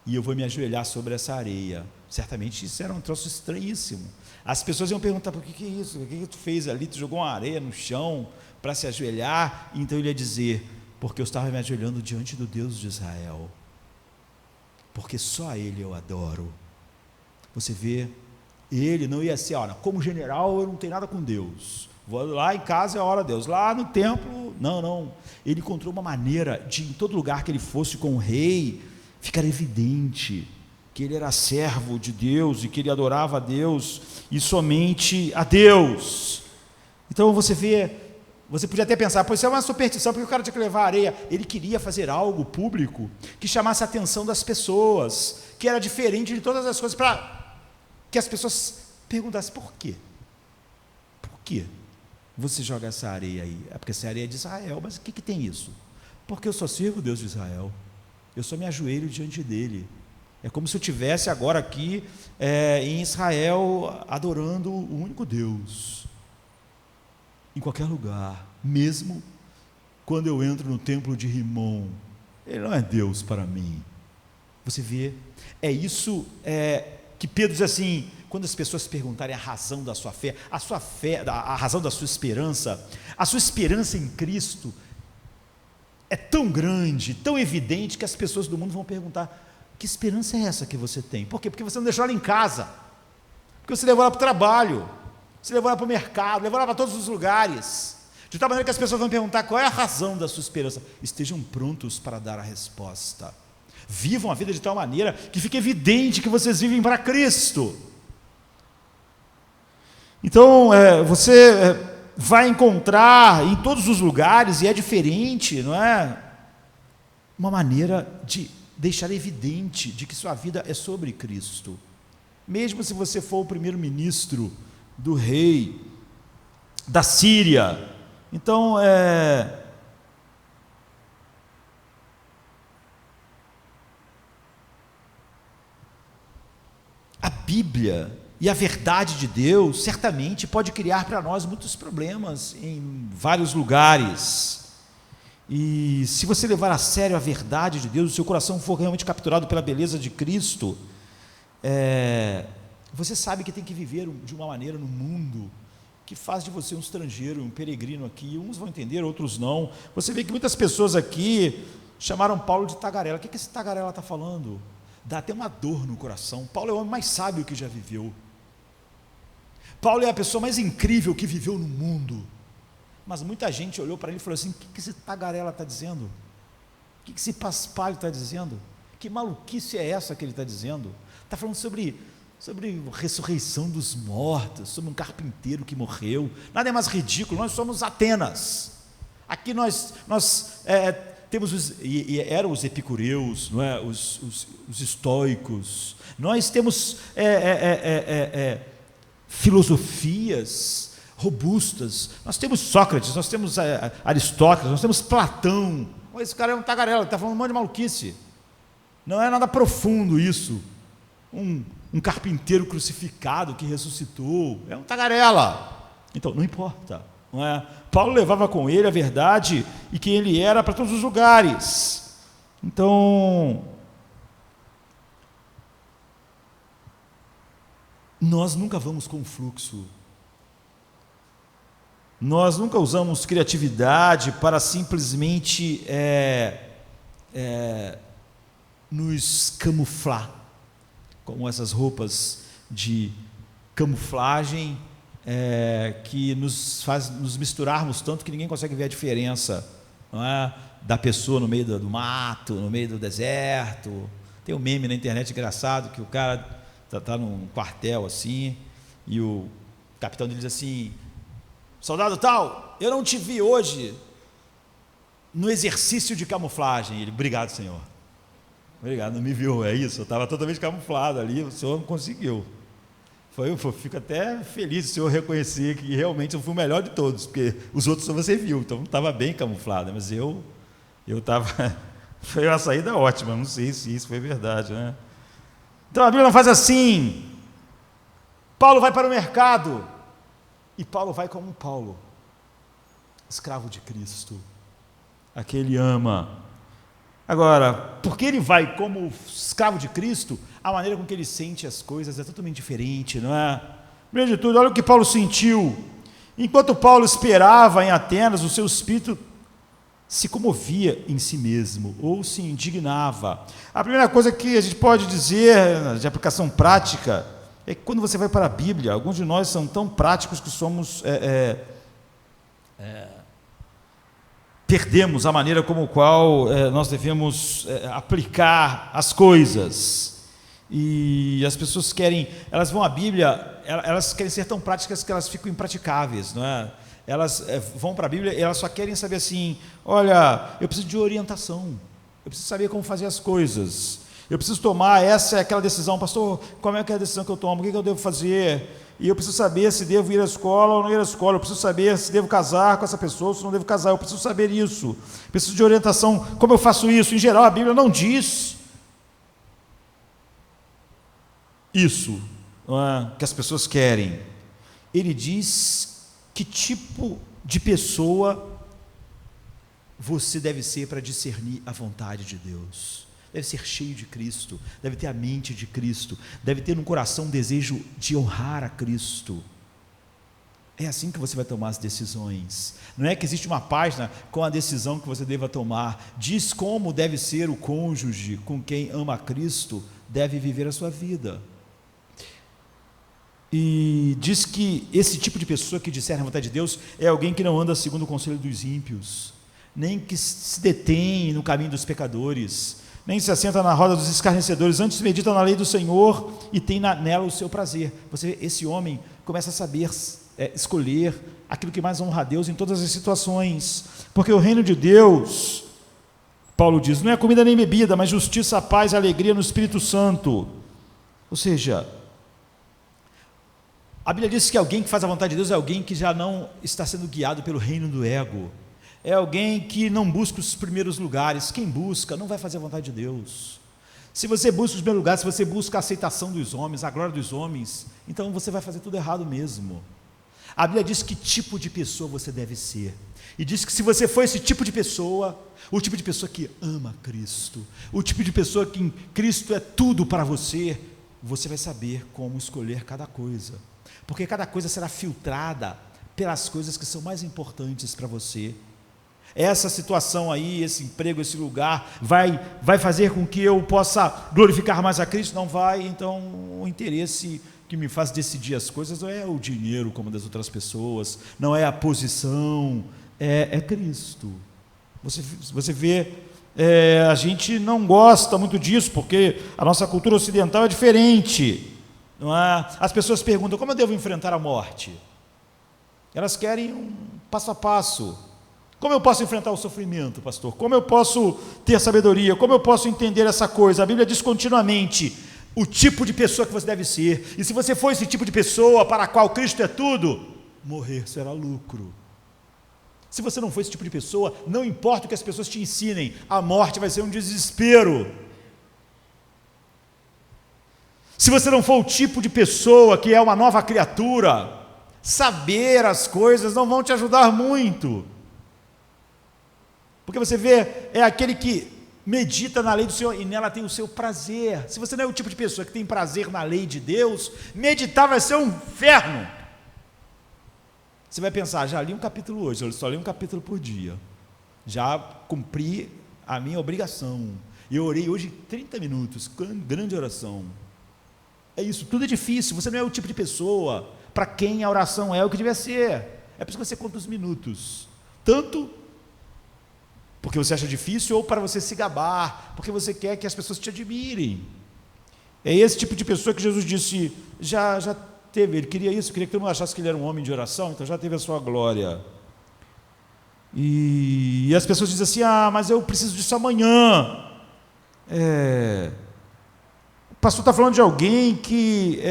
e eu vou me ajoelhar sobre essa areia. Certamente isso era um troço estranhíssimo. As pessoas iam perguntar: por que é isso? O que tu fez ali? Tu jogou uma areia no chão para se ajoelhar? Então ele ia dizer: porque eu estava me ajoelhando diante do Deus de Israel, porque só a Ele eu adoro. Você vê, ele não ia ser: olha, como general eu não tenho nada com Deus, vou lá em casa é a hora de Deus, lá no templo, não. Ele encontrou uma maneira de, em todo lugar que ele fosse com o rei, ficar evidente que ele era servo de Deus e que ele adorava a Deus e somente a Deus. Então você vê, você podia até pensar: pois isso é uma superstição, porque o cara tinha que levar areia. Ele queria fazer algo público que chamasse a atenção das pessoas, que era diferente de todas as coisas, para que as pessoas perguntassem: por quê? Por quê você joga essa areia aí? É porque essa areia é de Israel. Mas o que tem isso? Porque eu só sirvo o Deus de Israel, eu só me ajoelho diante dele. É como se eu estivesse agora aqui em Israel, adorando o único Deus, em qualquer lugar, mesmo quando eu entro no templo de Rimom, ele não é Deus para mim. Você vê, é isso que Pedro diz assim, quando as pessoas perguntarem a razão da sua fé, a razão da sua esperança, a sua esperança em Cristo é tão grande, tão evidente, que as pessoas do mundo vão perguntar: que esperança é essa que você tem? Por quê? Porque você não deixou ela em casa, porque você levou ela para o trabalho, você levou ela para o mercado, levou ela para todos os lugares, de tal maneira que as pessoas vão perguntar: qual é a razão da sua esperança? Estejam prontos para dar a resposta. Vivam a vida de tal maneira que fique evidente que vocês vivem para Cristo. Então, você vai encontrar em todos os lugares, e é diferente, não é? Uma maneira de deixar evidente de que sua vida é sobre Cristo. Mesmo se você for o primeiro-ministro do rei da Síria. Então, a Bíblia e a verdade de Deus certamente pode criar para nós muitos problemas em vários lugares. E se você levar a sério a verdade de Deus, o seu coração for realmente capturado pela beleza de Cristo, você sabe que tem que viver de uma maneira no mundo que faz de você um estrangeiro, um peregrino aqui. Uns vão entender, outros não. Você vê que muitas pessoas aqui chamaram Paulo de tagarela. O que esse tagarela está falando? Dá até uma dor no coração. Paulo é o homem mais sábio que já viveu. Paulo é a pessoa mais incrível que viveu no mundo. Mas muita gente olhou para ele e falou assim: o que esse tagarela está dizendo? O que esse paspalho está dizendo? Que maluquice é essa que ele está dizendo? Está falando sobre ressurreição dos mortos, sobre um carpinteiro que morreu. Nada é mais ridículo. Nós somos Atenas. Aqui nós temos eram os epicureus, não é? Os estoicos. Nós temos filosofias robustas. Nós temos Sócrates, nós temos Aristóteles, nós temos Platão. Esse cara é um tagarela, ele está falando um monte de maluquice. Não é nada profundo isso. Um carpinteiro crucificado que ressuscitou, é um tagarela. Então, não importa, não é? Paulo levava com ele a verdade e quem ele era para todos os lugares. Então, nós nunca vamos com o fluxo. Nós nunca usamos criatividade para simplesmente nos camuflar, como essas roupas de camuflagem que nos faz nos misturarmos tanto que ninguém consegue ver a diferença, não é? Da pessoa no meio do mato, no meio do deserto. Tem um meme na internet engraçado que o cara está num quartel assim e o capitão dele diz assim: soldado tal, eu não te vi hoje no exercício de camuflagem. Ele: obrigado, senhor. Obrigado, não me viu, é isso, eu estava totalmente camuflado ali, o senhor não conseguiu. Eu fico até feliz de o senhor reconhecer que realmente eu fui o melhor de todos, porque os outros só você viu, então estava bem camuflado, mas eu estava... Foi uma saída ótima, não sei se isso foi verdade, né? Então a Bíblia não faz assim. Paulo vai para o mercado, e Paulo vai como Paulo, escravo de Cristo, aquele ama. Agora, porque ele vai como escravo de Cristo, a maneira com que ele sente as coisas é totalmente diferente, não é? Primeiro de tudo, olha o que Paulo sentiu. Enquanto Paulo esperava em Atenas, o seu espírito se comovia em si mesmo, ou se indignava. A primeira coisa que a gente pode dizer, de aplicação prática, é que quando você vai para a Bíblia, alguns de nós são tão práticos que somos... perdemos a maneira como qual nós devemos aplicar as coisas. E as pessoas elas vão à Bíblia, elas querem ser tão práticas que elas ficam impraticáveis, não é? Elas vão para a Bíblia e elas só querem saber assim: olha, eu preciso de orientação, eu preciso saber como fazer as coisas, eu preciso tomar aquela decisão, pastor, como é que é a decisão que eu tomo, o que eu devo fazer? E eu preciso saber se devo ir à escola ou não ir à escola, eu preciso saber se devo casar com essa pessoa ou se não devo casar, eu preciso saber isso, preciso de orientação, como eu faço isso? Em geral, a Bíblia não diz isso, não é, que as pessoas querem. Ele diz que tipo de pessoa você deve ser para discernir a vontade de Deus. Deve ser cheio de Cristo, deve ter a mente de Cristo, deve ter no coração um desejo de honrar a Cristo. É assim que você vai tomar as decisões. Não é que existe uma página com a decisão que você deva tomar. Diz como deve ser o cônjuge com quem ama a Cristo, deve viver a sua vida. E diz que esse tipo de pessoa que discerne a vontade de Deus é alguém que não anda segundo o conselho dos ímpios, nem que se detém no caminho dos pecadores, nem se assenta na roda dos escarnecedores, antes medita na lei do Senhor e tem nela o seu prazer. Esse homem começa a saber escolher aquilo que mais honra a Deus em todas as situações, porque o reino de Deus, Paulo diz, não é comida nem bebida, mas justiça, paz e alegria no Espírito Santo. Ou seja, a Bíblia diz que alguém que faz a vontade de Deus é alguém que já não está sendo guiado pelo reino do ego, é alguém que não busca os primeiros lugares. Quem busca não vai fazer a vontade de Deus. Se você busca os primeiros lugares, se você busca a aceitação dos homens, a glória dos homens, então você vai fazer tudo errado mesmo. A Bíblia diz que tipo de pessoa você deve ser, e diz que se você for esse tipo de pessoa, o tipo de pessoa que ama Cristo, o tipo de pessoa que em Cristo é tudo para você, você vai saber como escolher cada coisa, porque cada coisa será filtrada pelas coisas que são mais importantes para você. Essa situação aí, esse emprego, esse lugar, vai fazer com que eu possa glorificar mais a Cristo? Não vai. Então o interesse que me faz decidir as coisas não é o dinheiro como das outras pessoas, não é a posição, é Cristo. Você vê, a gente não gosta muito disso, porque a nossa cultura ocidental é diferente, não é? As pessoas perguntam: como eu devo enfrentar a morte? Elas querem um passo a passo. Como eu posso enfrentar o sofrimento, pastor? Como eu posso ter sabedoria? Como eu posso entender essa coisa? A Bíblia diz continuamente o tipo de pessoa que você deve ser. E se você for esse tipo de pessoa para a qual Cristo é tudo, morrer será lucro. Se você não for esse tipo de pessoa, não importa o que as pessoas te ensinem, a morte vai ser um desespero. Se você não for o tipo de pessoa que é uma nova criatura, saber as coisas não vão te ajudar muito. Porque você vê, é aquele que medita na lei do Senhor e nela tem o seu prazer. Se você não é o tipo de pessoa que tem prazer na lei de Deus, meditar vai ser um inferno. Você vai pensar, já li um capítulo hoje, eu só li um capítulo por dia. Já cumpri a minha obrigação. Eu orei hoje 30 minutos, grande oração. É isso, tudo é difícil, você não é o tipo de pessoa para quem a oração é o que deve ser. É por isso que você conta os minutos. Tanto porque você acha difícil ou para você se gabar, porque você quer que as pessoas te admirem. É esse tipo de pessoa que Jesus disse, já teve, ele queria isso, queria que todo mundo achasse que ele era um homem de oração, então já teve a sua glória. E as pessoas dizem assim, mas eu preciso disso amanhã. O pastor está falando de alguém que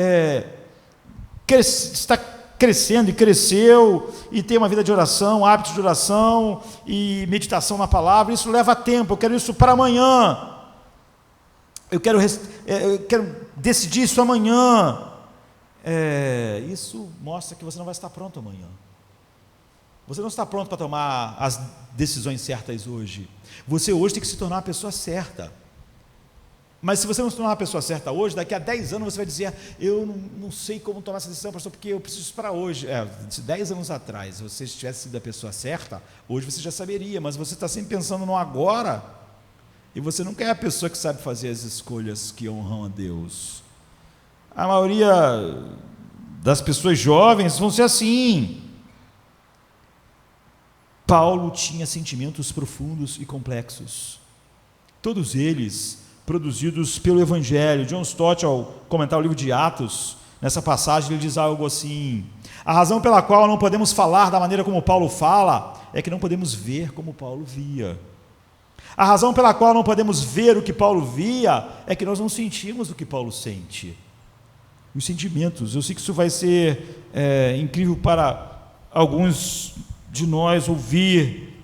está crescendo e cresceu, e tem uma vida de oração, hábitos de oração e meditação na palavra, isso leva tempo, eu quero isso para amanhã, eu quero decidir isso amanhã. Isso mostra que você não vai estar pronto amanhã. Você não está pronto para tomar as decisões certas hoje. Você hoje tem que se tornar a pessoa certa. Mas se você não se tornar a pessoa certa hoje, daqui a 10 anos você vai dizer, eu não sei como tomar essa decisão, pastor, porque eu preciso isso para hoje. Se 10 anos atrás, se você tivesse sido a pessoa certa, hoje você já saberia, mas você está sempre pensando no agora, e você nunca é a pessoa que sabe fazer as escolhas que honram a Deus. A maioria das pessoas jovens vão ser assim. Paulo tinha sentimentos profundos e complexos. Todos eles produzidos pelo Evangelho. John Stott, ao comentar o livro de Atos, nessa passagem ele diz algo assim, a razão pela qual não podemos falar da maneira como Paulo fala, é que não podemos ver como Paulo via. A razão pela qual não podemos ver o que Paulo via, é que nós não sentimos o que Paulo sente. Os sentimentos, eu sei que isso vai ser incrível para alguns de nós ouvir,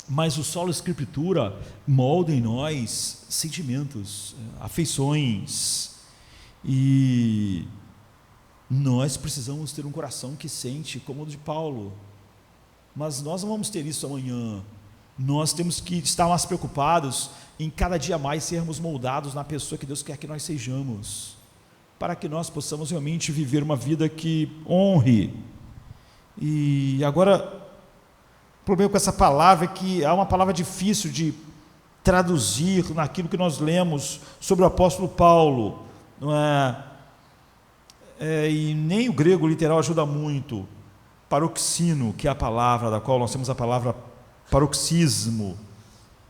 mas o solo escritura molda em nós sentimentos, afeições, e nós precisamos ter um coração que sente como o de Paulo, mas nós não vamos ter isso amanhã. Nós temos que estar mais preocupados em cada dia mais sermos moldados na pessoa que Deus quer que nós sejamos, para que nós possamos realmente viver uma vida que honre. E agora, o problema com essa palavra é que é uma palavra difícil de traduzir naquilo que nós lemos sobre o apóstolo Paulo, não é? E nem o grego literal ajuda muito. Paroxino, que é a palavra da qual nós temos a palavra paroxismo,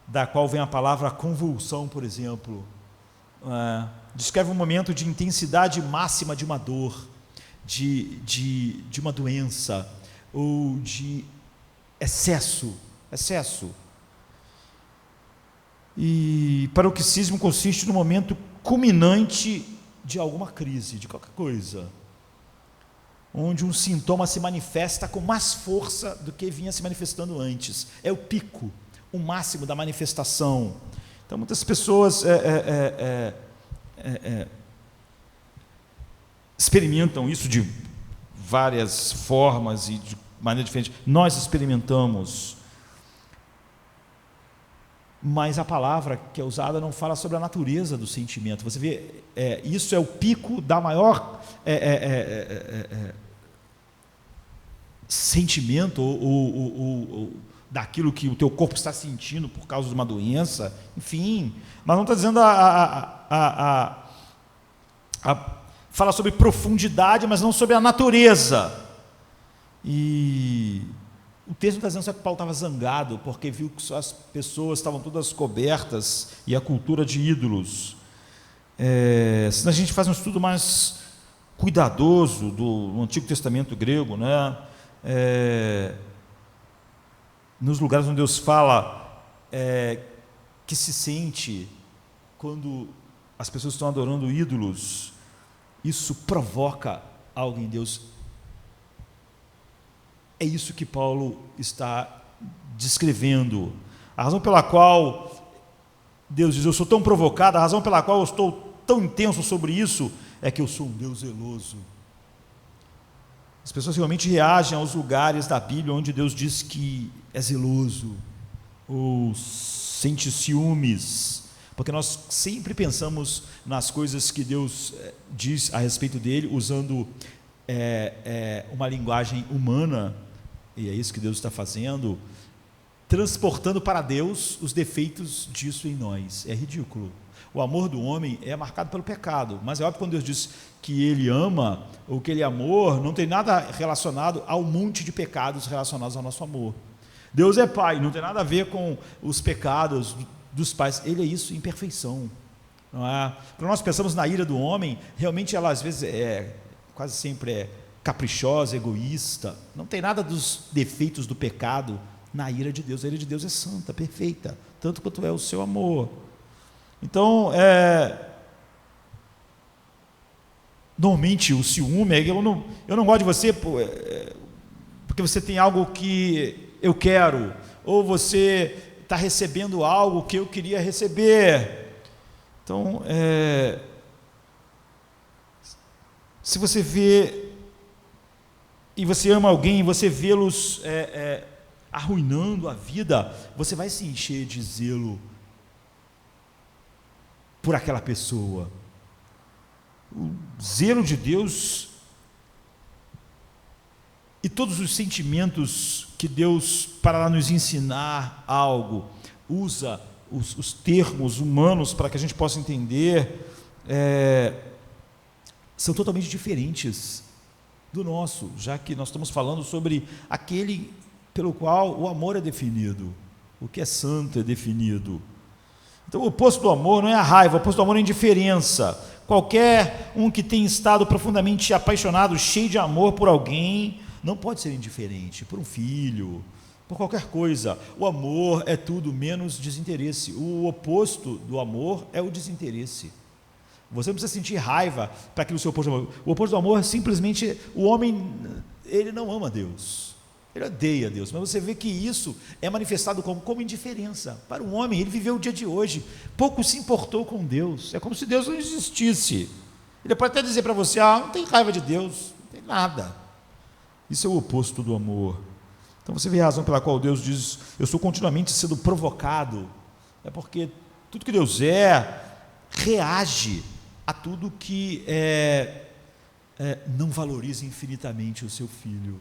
da qual vem a palavra convulsão, por exemplo, descreve um momento de intensidade máxima de uma dor, de uma doença, ou de excesso. E paroxismo consiste no momento culminante de alguma crise, de qualquer coisa, onde um sintoma se manifesta com mais força do que vinha se manifestando antes. É o pico, o máximo da manifestação. Então muitas pessoas experimentam isso de várias formas e de maneira diferente. Nós experimentamos, mas a palavra que é usada não fala sobre a natureza do sentimento. Você vê, isso é o pico da maior sentimento ou daquilo que o teu corpo está sentindo por causa de uma doença, enfim, mas não está dizendo fala sobre profundidade, mas não sobre a natureza. E o texto está dizendo só que Paulo estava zangado, porque viu que as pessoas estavam todas cobertas, e a cultura de ídolos. Se a gente faz um estudo mais cuidadoso do Antigo Testamento grego, né? Nos lugares onde Deus fala que se sente quando as pessoas estão adorando ídolos, isso provoca algo em Deus. É isso que Paulo está descrevendo. A razão pela qual Deus diz: eu sou tão provocado, a razão pela qual eu estou tão intenso sobre isso é que eu sou um Deus zeloso. As pessoas realmente reagem aos lugares da Bíblia onde Deus diz que é zeloso, ou sente ciúmes, porque nós sempre pensamos nas coisas que Deus diz a respeito dele, usando uma linguagem humana, e é isso que Deus está fazendo, transportando para Deus os defeitos disso em nós. É ridículo. O amor do homem é marcado pelo pecado, mas é óbvio que quando Deus diz que Ele ama, ou que Ele é amor, não tem nada relacionado ao monte de pecados relacionados ao nosso amor. Deus é Pai, não tem nada a ver com os pecados dos pais, Ele é isso em perfeição. Não é? Quando nós pensamos na ira do homem, realmente ela às vezes quase sempre é caprichosa, egoísta, não tem nada dos defeitos do pecado na ira de Deus. A ira de Deus é santa, perfeita, tanto quanto é o seu amor. Então, normalmente o ciúme eu não gosto de você porque você tem algo que eu quero, ou você está recebendo algo que eu queria receber. Então, se você vê e você ama alguém, você vê-los arruinando a vida, você vai se encher de zelo por aquela pessoa. O zelo de Deus e todos os sentimentos que Deus, para nos ensinar algo, usa os termos humanos para que a gente possa entender, são totalmente diferentes do nosso, já que nós estamos falando sobre aquele pelo qual o amor é definido, o que é santo é definido. Então o oposto do amor não é a raiva, o oposto do amor é a indiferença. Qualquer um que tenha estado profundamente apaixonado, cheio de amor por alguém, não pode ser indiferente, por um filho, por qualquer coisa. O amor é tudo menos desinteresse. O oposto do amor é o desinteresse. Você não precisa sentir raiva para aquilo que o seu oposto do amor. O oposto do amor é simplesmente, o homem, ele não ama Deus, ele odeia Deus, mas você vê que isso é manifestado como indiferença. Para o homem, ele viveu o dia de hoje, pouco se importou com Deus, é como se Deus não existisse. Ele pode até dizer para você: não tem raiva de Deus, não tem nada. Isso é o oposto do amor. Então você vê a razão pela qual Deus diz: eu estou continuamente sendo provocado, é porque tudo que Deus reage a tudo que não valoriza infinitamente o seu filho,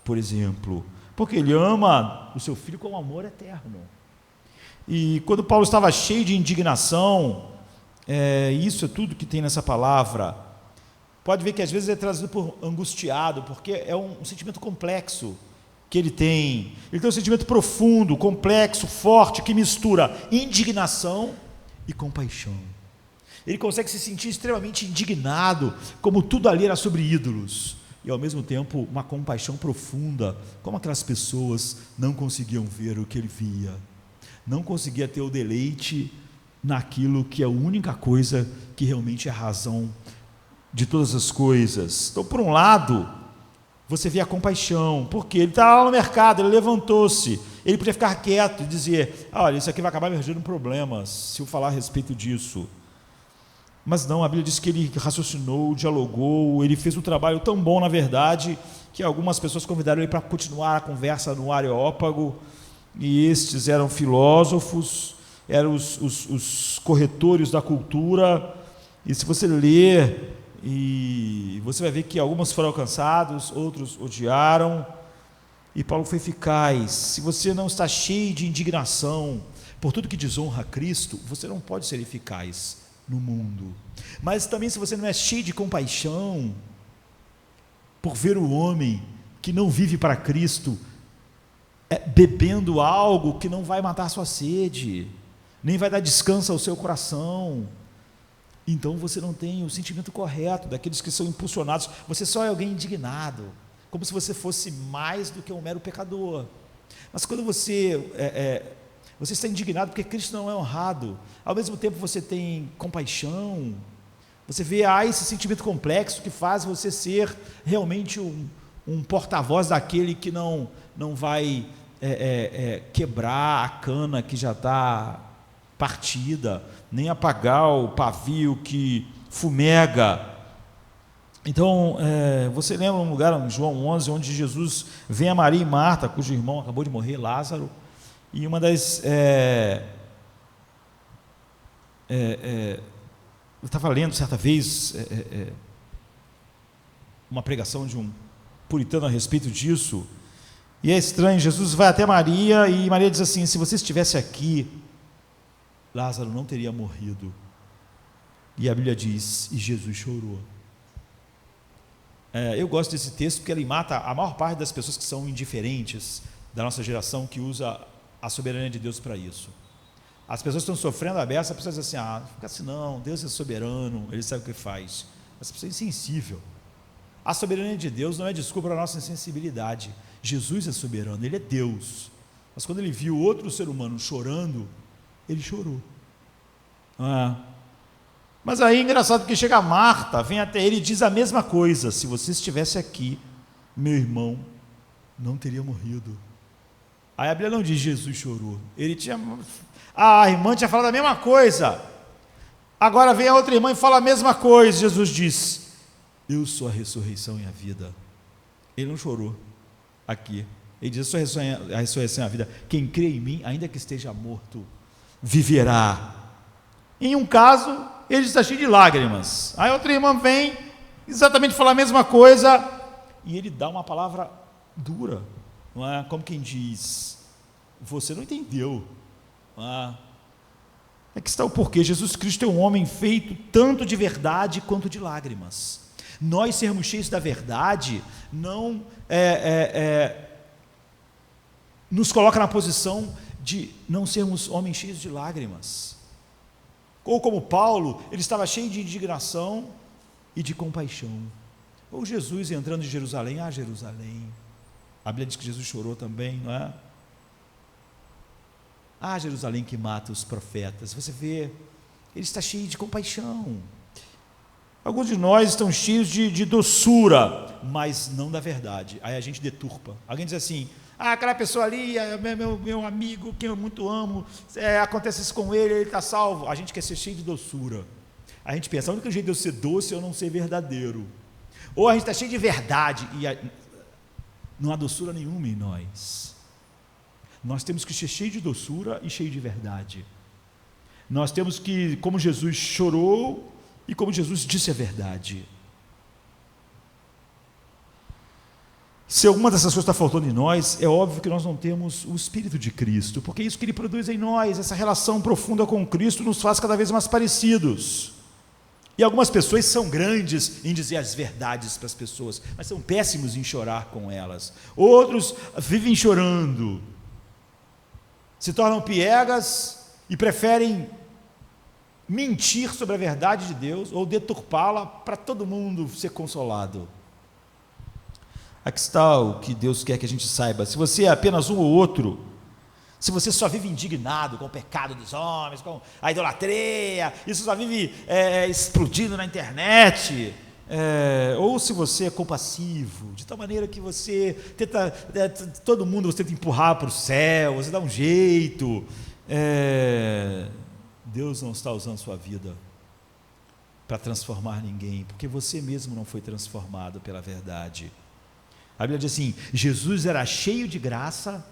por exemplo, porque ele ama o seu filho com amor eterno. E quando Paulo estava cheio de indignação, isso é tudo que tem nessa palavra. Pode ver que às vezes é trazido por angustiado, porque é um sentimento complexo que ele tem. Ele tem um sentimento profundo, complexo, forte, que mistura indignação e compaixão. Ele consegue se sentir extremamente indignado, como tudo ali era sobre ídolos, e ao mesmo tempo uma compaixão profunda, como aquelas pessoas não conseguiam ver o que ele via, não conseguia ter o deleite naquilo que é a única coisa que realmente é a razão de todas as coisas. Então, por um lado, você vê a compaixão, porque ele está lá no mercado, ele levantou-se, ele podia ficar quieto e dizer: olha, isso aqui vai acabar me gerando problemas se eu falar a respeito disso. Mas não, a Bíblia diz que ele raciocinou, dialogou, ele fez um trabalho tão bom, na verdade, que algumas pessoas convidaram ele para continuar a conversa no Areópago, e estes eram filósofos, eram os corretores da cultura, e se você ler, e você vai ver que alguns foram alcançados, outros odiaram, e Paulo foi eficaz. Se você não está cheio de indignação por tudo que desonra a Cristo, você não pode ser eficaz no mundo. Mas também, se você não é cheio de compaixão por ver o homem que não vive para Cristo bebendo algo que não vai matar a sua sede, nem vai dar descanso ao seu coração, então você não tem o sentimento correto daqueles que são impulsionados. Você só é alguém indignado, como se você fosse mais do que um mero pecador. Mas quando você está indignado porque Cristo não é honrado, ao mesmo tempo você tem compaixão, você vê esse sentimento complexo que faz você ser realmente um porta-voz daquele que não vai quebrar a cana que já está partida, nem apagar o pavio que fumega. Então, você lembra um lugar em João 11, onde Jesus vem a Maria e Marta, cujo irmão acabou de morrer, Lázaro, e uma das... eu estava lendo certa vez uma pregação de um puritano a respeito disso, e é estranho, Jesus vai até Maria, e Maria diz assim: se você estivesse aqui, Lázaro não teria morrido. E a Bíblia diz, e Jesus chorou. Eu gosto desse texto porque ele mata a maior parte das pessoas que são indiferentes da nossa geração, que usa a soberania de Deus para isso. As pessoas estão sofrendo a beça, as pessoas dizem assim: fica assim não, Deus é soberano, Ele sabe o que faz. Essa pessoa é insensível. A soberania de Deus não é desculpa para a nossa insensibilidade. Jesus é soberano, Ele é Deus. Mas quando Ele viu outro ser humano chorando, Ele chorou. Mas aí é engraçado que chega a Marta, vem até Ele e diz a mesma coisa: se você estivesse aqui, meu irmão não teria morrido. Aí a Bíblia não diz Jesus chorou. A irmã tinha falado a mesma coisa. Agora vem a outra irmã e fala a mesma coisa. Jesus diz: eu sou a ressurreição e a vida. Ele não chorou aqui. Ele diz: a ressurreição e a vida. Quem crê em mim, ainda que esteja morto, viverá. Em um caso, ele está cheio de lágrimas. Aí outra irmã vem exatamente falar a mesma coisa, e ele dá uma palavra dura, não é? Como quem diz: você não entendeu. Que está o porquê. Jesus Cristo é um homem feito tanto de verdade quanto de lágrimas. Nós sermos cheios da verdade não nos coloca na posição de não sermos homens cheios de lágrimas. Ou como Paulo, ele estava cheio de indignação e de compaixão. Ou Jesus entrando em Jerusalém: Jerusalém. A Bíblia diz que Jesus chorou também, não é? Jerusalém que mata os profetas. Você vê, ele está cheio de compaixão. Alguns de nós estão cheios de doçura, mas não da verdade. Aí a gente deturpa. Alguém diz assim: aquela pessoa ali é meu amigo, quem eu muito amo, acontece isso com ele está salvo. A gente quer ser cheio de doçura. A gente pensa: o único jeito de eu ser doce é eu não ser verdadeiro. Ou a gente está cheio de verdade e não há doçura nenhuma em nós. Nós temos que ser cheio de doçura e cheio de verdade. Nós temos que, como Jesus chorou e como Jesus disse a verdade. Se alguma dessas coisas está faltando em nós, é óbvio que nós não temos o Espírito de Cristo, porque é isso que Ele produz em nós, essa relação profunda com Cristo nos faz cada vez mais parecidos. E algumas pessoas são grandes em dizer as verdades para as pessoas, mas são péssimos em chorar com elas. Outros vivem chorando, se tornam piegas e preferem mentir sobre a verdade de Deus ou deturpá-la para todo mundo ser consolado. Aqui está o que Deus quer que a gente saiba: se você é apenas um ou outro, se você só vive indignado com o pecado dos homens, com a idolatria, e você só vive explodindo na internet, ou se você é compassivo, de tal maneira que você tenta, todo mundo você tenta empurrar para o céu, você dá um jeito, Deus não está usando sua vida para transformar ninguém, porque você mesmo não foi transformado pela verdade. A Bíblia diz assim: Jesus era cheio de graça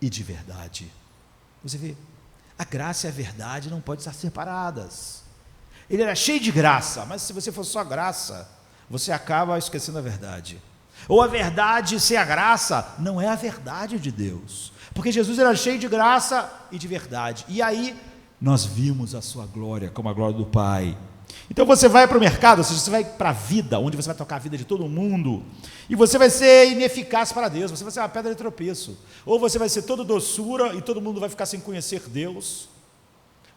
e de verdade. Você vê, a graça e a verdade não podem estar separadas. Ele era cheio de graça, mas se você for só graça, você acaba esquecendo a verdade. Ou a verdade sem a graça não é a verdade de Deus, porque Jesus era cheio de graça e de verdade, e aí nós vimos a sua glória como a glória do Pai. Então você vai para o mercado, ou seja, você vai para a vida, onde você vai tocar a vida de todo mundo, e você vai ser ineficaz para Deus, você vai ser uma pedra de tropeço. Ou você vai ser todo doçura e todo mundo vai ficar sem conhecer Deus,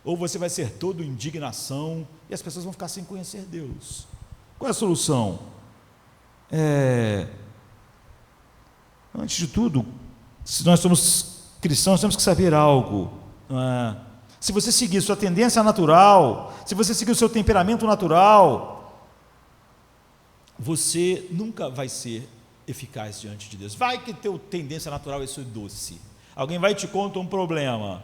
ou você vai ser todo indignação e as pessoas vão ficar sem conhecer Deus. Qual é a solução? Antes de tudo, se nós somos cristãos, temos que saber algo. Se você seguir sua tendência natural, se você seguir o seu temperamento natural, você nunca vai ser eficaz diante de Deus. Vai que teu tendência natural é ser doce. Alguém vai e te conta um problema.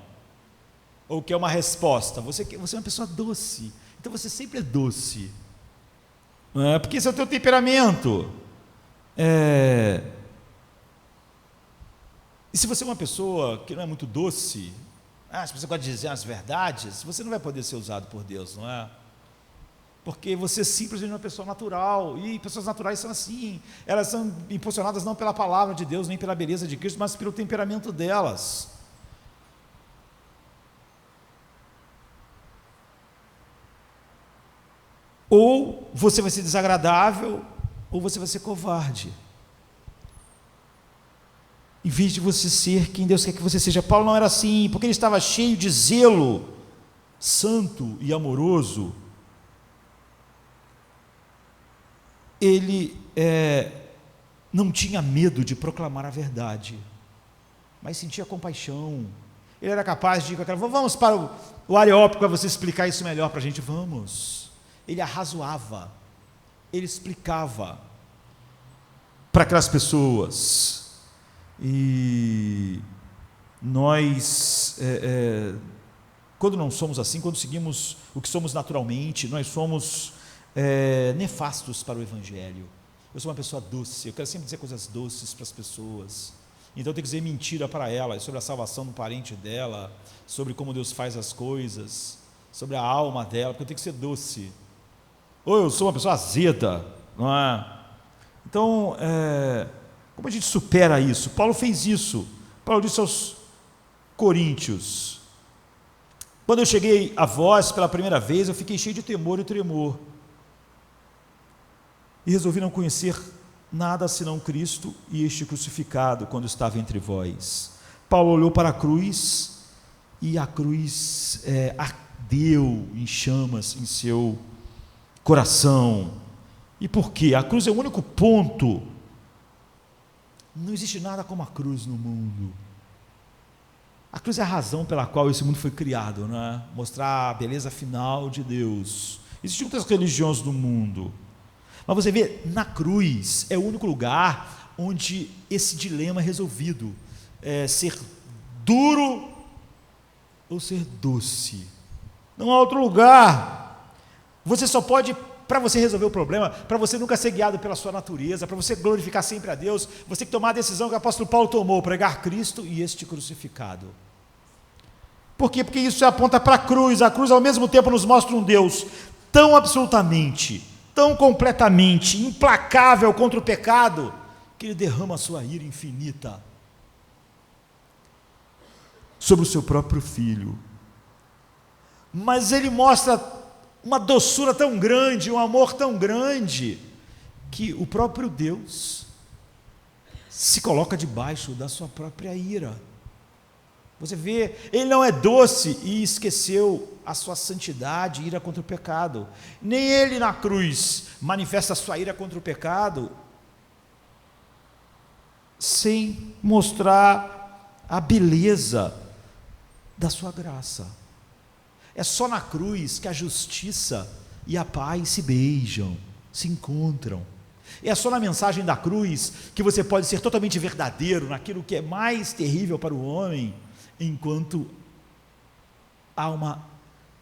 ou quer uma resposta. Você é uma pessoa doce, então você sempre é doce, não é? Porque esse é o teu temperamento. E se você é uma pessoa que não é muito doce, se você gosta de dizer as verdades, você não vai poder ser usado por Deus, não é? Porque você simplesmente é uma pessoa natural, e pessoas naturais são assim, elas são impulsionadas não pela palavra de Deus, nem pela beleza de Cristo, mas pelo temperamento delas. Ou você vai ser desagradável, ou você vai ser covarde, em vez de você ser quem Deus quer que você seja. Paulo não era assim, porque ele estava cheio de zelo, santo e amoroso. Ele não tinha medo de proclamar a verdade, mas sentia compaixão. Ele era capaz de ir com aquela, vamos para o Areópago para você explicar isso melhor para a gente, vamos. Ele arrazoava, ele explicava para aquelas pessoas. E nós, quando não somos assim, quando seguimos o que somos naturalmente, nós somos nefastos para o Evangelho. Eu sou uma pessoa doce, eu quero sempre dizer coisas doces para as pessoas, então eu tenho que dizer mentira para elas, sobre a salvação do parente dela, sobre como Deus faz as coisas, sobre a alma dela, porque eu tenho que ser doce. Ou eu sou uma pessoa azeda, não é? Então, como a gente supera isso? Paulo fez isso. Paulo disse aos Coríntios: quando eu cheguei a vós pela primeira vez, eu fiquei cheio de temor e tremor, e resolvi não conhecer nada senão Cristo e este crucificado quando estava entre vós. Paulo olhou para a cruz, e a cruz ardeu em chamas em seu coração. E por quê? A cruz é o único ponto. Não existe nada como a cruz no mundo. A cruz é a razão pela qual esse mundo foi criado, né? Mostrar a beleza final de Deus. Existem outras religiões no mundo, mas você vê, na cruz é o único lugar onde esse dilema é resolvido, ser duro ou ser doce. Não há outro lugar. Você só pode, para você resolver o problema, para você nunca ser guiado pela sua natureza, para você glorificar sempre a Deus, você tem que tomar a decisão que o apóstolo Paulo tomou: pregar Cristo e este crucificado. Por quê? Porque isso aponta para a cruz ao mesmo tempo nos mostra um Deus tão absolutamente, tão completamente implacável contra o pecado, que ele derrama a sua ira infinita sobre o seu próprio Filho. Mas ele mostra uma doçura tão grande, um amor tão grande, que o próprio Deus se coloca debaixo da sua própria ira. Você vê, ele não é doce e esqueceu a sua santidade e ira contra o pecado. Nem ele na cruz manifesta a sua ira contra o pecado sem mostrar a beleza da sua graça. É só na cruz que a justiça e a paz se beijam, se encontram. É só na mensagem da cruz que você pode ser totalmente verdadeiro naquilo que é mais terrível para o homem, enquanto há uma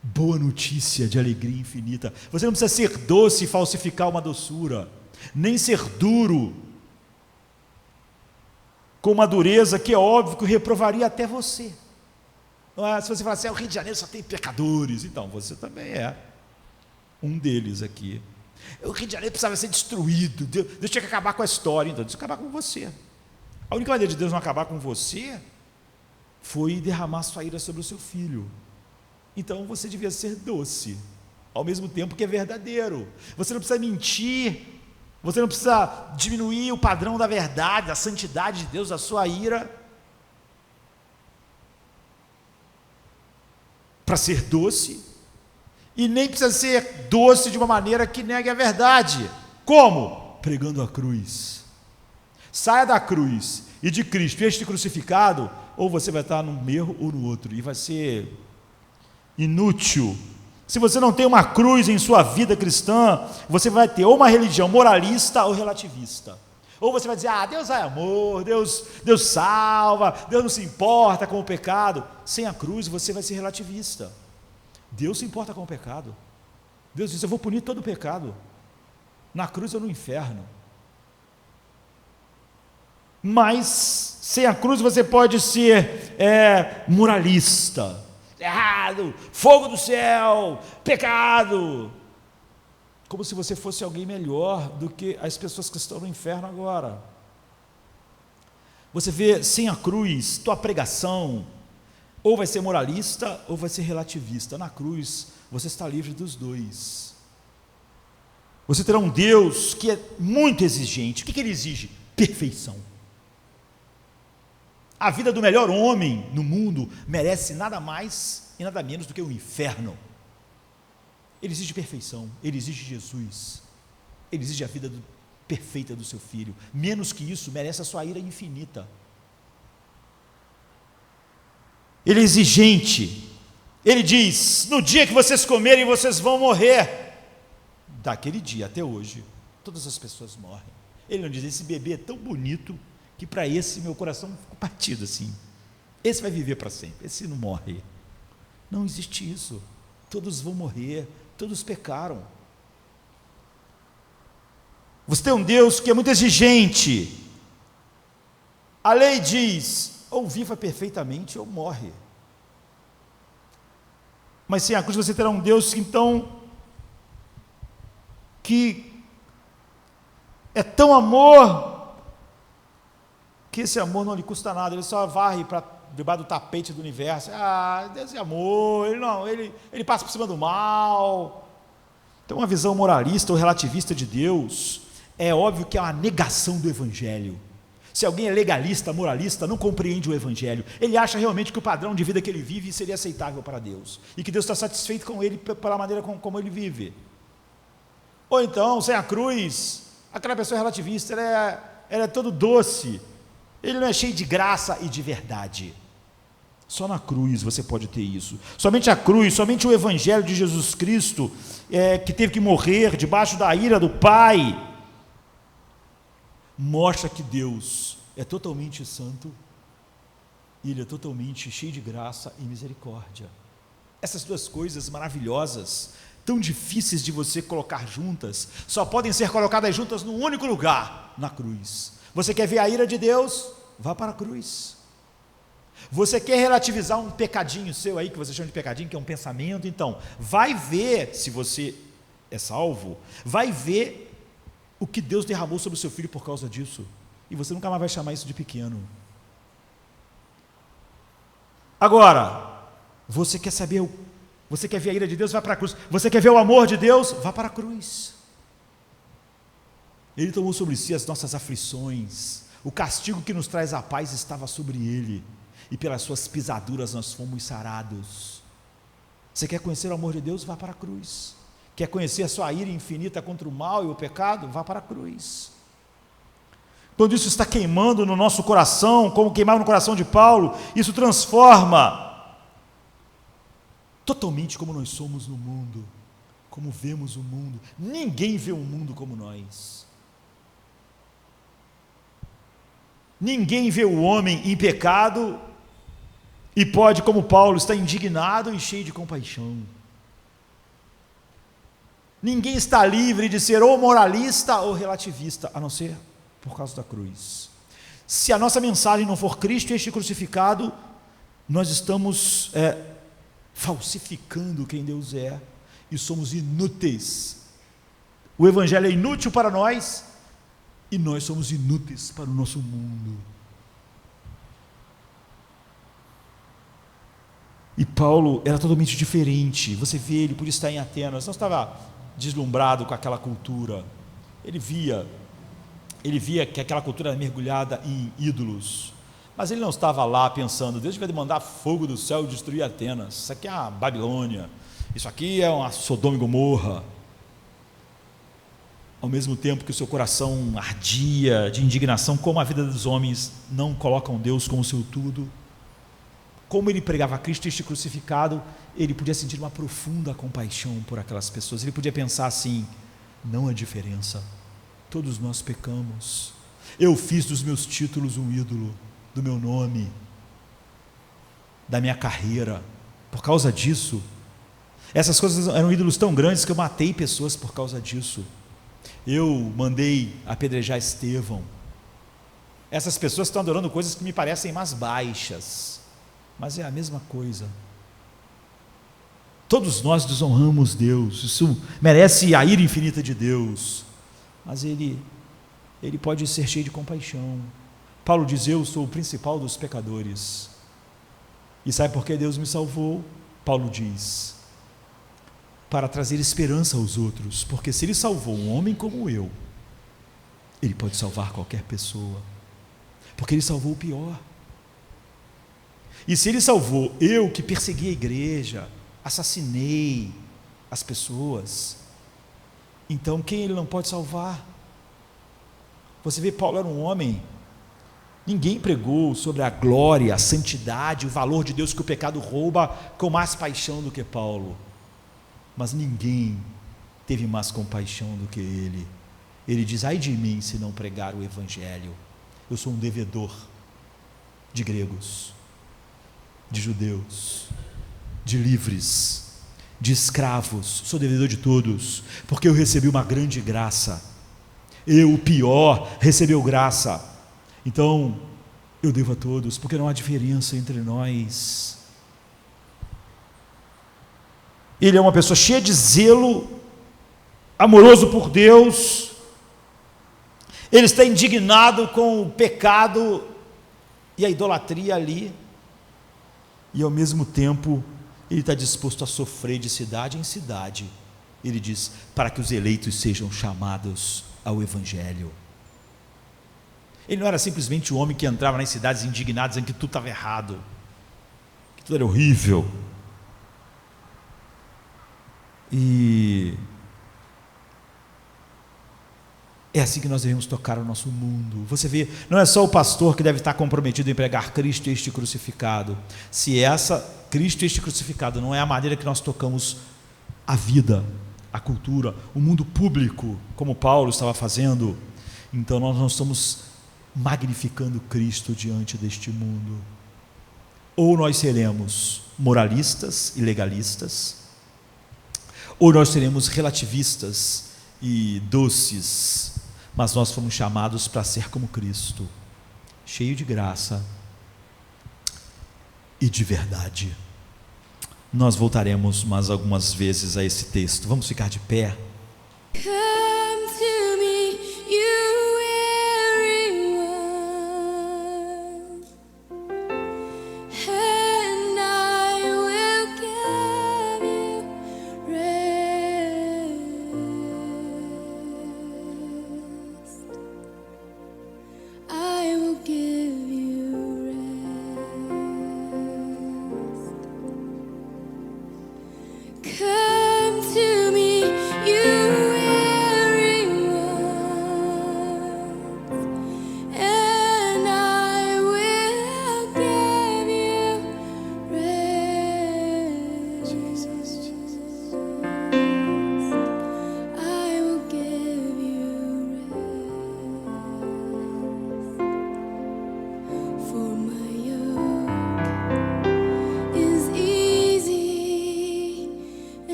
boa notícia de alegria infinita. Você não precisa ser doce e falsificar uma doçura, nem ser duro com uma dureza que é óbvio que reprovaria até você. Se você falar assim, o Rio de Janeiro só tem pecadores, então você também é um deles aqui. O Rio de Janeiro precisava ser destruído, Deus tinha que acabar com a história. Então Deus acabar com você. A única maneira de Deus não acabar com você foi derramar sua ira sobre o seu Filho. Então você devia ser doce, ao mesmo tempo que é verdadeiro. Você não precisa mentir, você não precisa diminuir o padrão da verdade, da santidade de Deus, da sua ira, para ser doce, e nem precisa ser doce de uma maneira que negue a verdade. Como? Pregando a cruz. Saia da cruz e de Cristo, este crucificado, ou você vai estar num erro ou no outro, e vai ser inútil. Se você não tem uma cruz em sua vida cristã, você vai ter ou uma religião moralista ou relativista. Ou você vai dizer, Deus é amor, Deus salva, Deus não se importa com o pecado. Sem a cruz você vai ser relativista. Deus se importa com o pecado. Deus diz, eu vou punir todo o pecado, na cruz ou no inferno. Mas sem a cruz você pode ser moralista, errado, fogo do céu, pecado, como se você fosse alguém melhor do que as pessoas que estão no inferno agora. Você vê, sem a cruz, tua pregação ou vai ser moralista ou vai ser relativista. Na cruz você está livre dos dois. Você terá um Deus que é muito exigente. O que ele exige? Perfeição. A vida do melhor homem no mundo merece nada mais e nada menos do que o inferno. Ele exige perfeição, ele exige Jesus, ele exige a vida perfeita do seu filho. Menos que isso, merece a sua ira infinita. Ele é exigente. Ele diz, no dia que vocês comerem, vocês vão morrer. Daquele dia até hoje, todas as pessoas morrem. Ele não diz, esse bebê é tão bonito, que para esse meu coração ficou partido assim. Esse vai viver para sempre, esse não morre. Não existe isso. Todos vão morrer, todos pecaram. Você tem um Deus que é muito exigente. A lei diz, ou viva perfeitamente ou morre. Mas sem a cruz você terá um Deus que é tão amor, que esse amor não lhe custa nada, ele só varre para debaixo do tapete do universo. Deus é amor, ele passa por cima do mal. Então, uma visão moralista ou relativista de Deus, é óbvio que é uma negação do Evangelho. Se alguém é legalista, moralista, não compreende o Evangelho. Ele acha realmente que o padrão de vida que ele vive seria aceitável para Deus, e que Deus está satisfeito com ele pela maneira como ele vive. Ou então, sem a cruz, aquela pessoa é relativista, ela é todo doce, ele não é cheio de graça e de verdade. Só na cruz você pode ter isso. Somente a cruz, somente o Evangelho de Jesus Cristo, que teve que morrer debaixo da ira do Pai, mostra que Deus é totalmente santo, e Ele é totalmente cheio de graça e misericórdia. Essas duas coisas maravilhosas, tão difíceis de você colocar juntas, só podem ser colocadas juntas num único lugar, na cruz. Você quer ver a ira de Deus? Vá para a cruz. Você quer relativizar um pecadinho seu aí, que você chama de pecadinho, que é um pensamento? Então, vai ver, se você é salvo, vai ver o que Deus derramou sobre o seu filho por causa disso, e você nunca mais vai chamar isso de pequeno. Agora, você quer saber, você quer ver a ira de Deus? Vá para a cruz. Você quer ver o amor de Deus? Vá para a cruz. Ele tomou sobre si as nossas aflições, o castigo que nos traz a paz estava sobre ele, e pelas suas pisaduras nós fomos sarados. Você quer conhecer o amor de Deus? Vá para a cruz. Quer conhecer a sua ira infinita contra o mal e o pecado? Vá para a cruz. Quando isso está queimando no nosso coração, como queimava no coração de Paulo, isso transforma totalmente como nós somos no mundo, como vemos o mundo. Ninguém vê o mundo como nós. Ninguém vê o homem em pecado e pode, como Paulo, estar indignado e cheio de compaixão. Ninguém está livre de ser ou moralista ou relativista, a não ser por causa da cruz. Se a nossa mensagem não for Cristo e este crucificado, nós estamos falsificando quem Deus é e somos inúteis. O Evangelho é inútil para nós e nós somos inúteis para o nosso mundo. E Paulo era totalmente diferente. Você vê, ele podia estar em Atenas, não estava deslumbrado com aquela cultura. Ele via que aquela cultura era mergulhada em ídolos, mas ele não estava lá pensando, Deus vai mandar fogo do céu e destruir Atenas, isso aqui é a Babilônia, isso aqui é uma Sodoma e Gomorra. Ao mesmo tempo que o seu coração ardia de indignação, como a vida dos homens não colocam Deus como seu tudo, como ele pregava Cristo este crucificado, ele podia sentir uma profunda compaixão por aquelas pessoas. Ele podia pensar assim, não há diferença, todos nós pecamos, Eu fiz dos meus títulos um ídolo, do meu nome, da minha carreira. Por causa disso, essas coisas eram ídolos tão grandes que eu matei pessoas por causa disso. Eu mandei apedrejar Estevão. Essas pessoas estão adorando coisas que me parecem mais baixas, mas é a mesma coisa. Todos nós desonramos Deus, isso merece a ira infinita de Deus, mas Ele pode ser cheio de compaixão. Paulo diz: eu sou o principal dos pecadores. E sabe por que Deus me salvou? Paulo diz: para trazer esperança aos outros, porque se Ele salvou um homem como eu, Ele pode salvar qualquer pessoa, porque Ele salvou o pior. E se Ele salvou eu, que persegui a igreja, assassinei as pessoas, então quem Ele não pode salvar? Você vê, Paulo era um homem, ninguém pregou sobre a glória, a santidade, o valor de Deus que o pecado rouba com mais paixão do que Paulo, mas ninguém teve mais compaixão do que ele. Ele diz: ai de mim se não pregar o evangelho. Eu sou um devedor de gregos, de judeus, de livres, de escravos, sou devedor de todos, porque eu recebi uma grande graça. Eu, o pior, recebeu graça, então eu devo a todos, porque não há diferença entre nós. Ele é uma pessoa cheia de zelo, amoroso por Deus, ele está indignado com o pecado e a idolatria ali, e ao mesmo tempo ele está disposto a sofrer de cidade em cidade. Ele diz: para que os eleitos sejam chamados ao evangelho. Ele não era simplesmente o homem que entrava nas cidades indignadas em que tudo estava errado, que tudo era horrível. E é assim que nós devemos tocar o nosso mundo. Você vê, não é só o pastor que deve estar comprometido em pregar Cristo e este crucificado. Se Cristo e este crucificado não é a maneira que nós tocamos a vida, a cultura, o mundo público, como Paulo estava fazendo, então nós não estamos magnificando Cristo diante deste mundo. Ou nós seremos moralistas e legalistas, ou nós seremos relativistas e doces, mas nós fomos chamados para ser como Cristo, cheio de graça e de verdade. Nós voltaremos mais algumas vezes a esse texto. Vamos ficar de pé.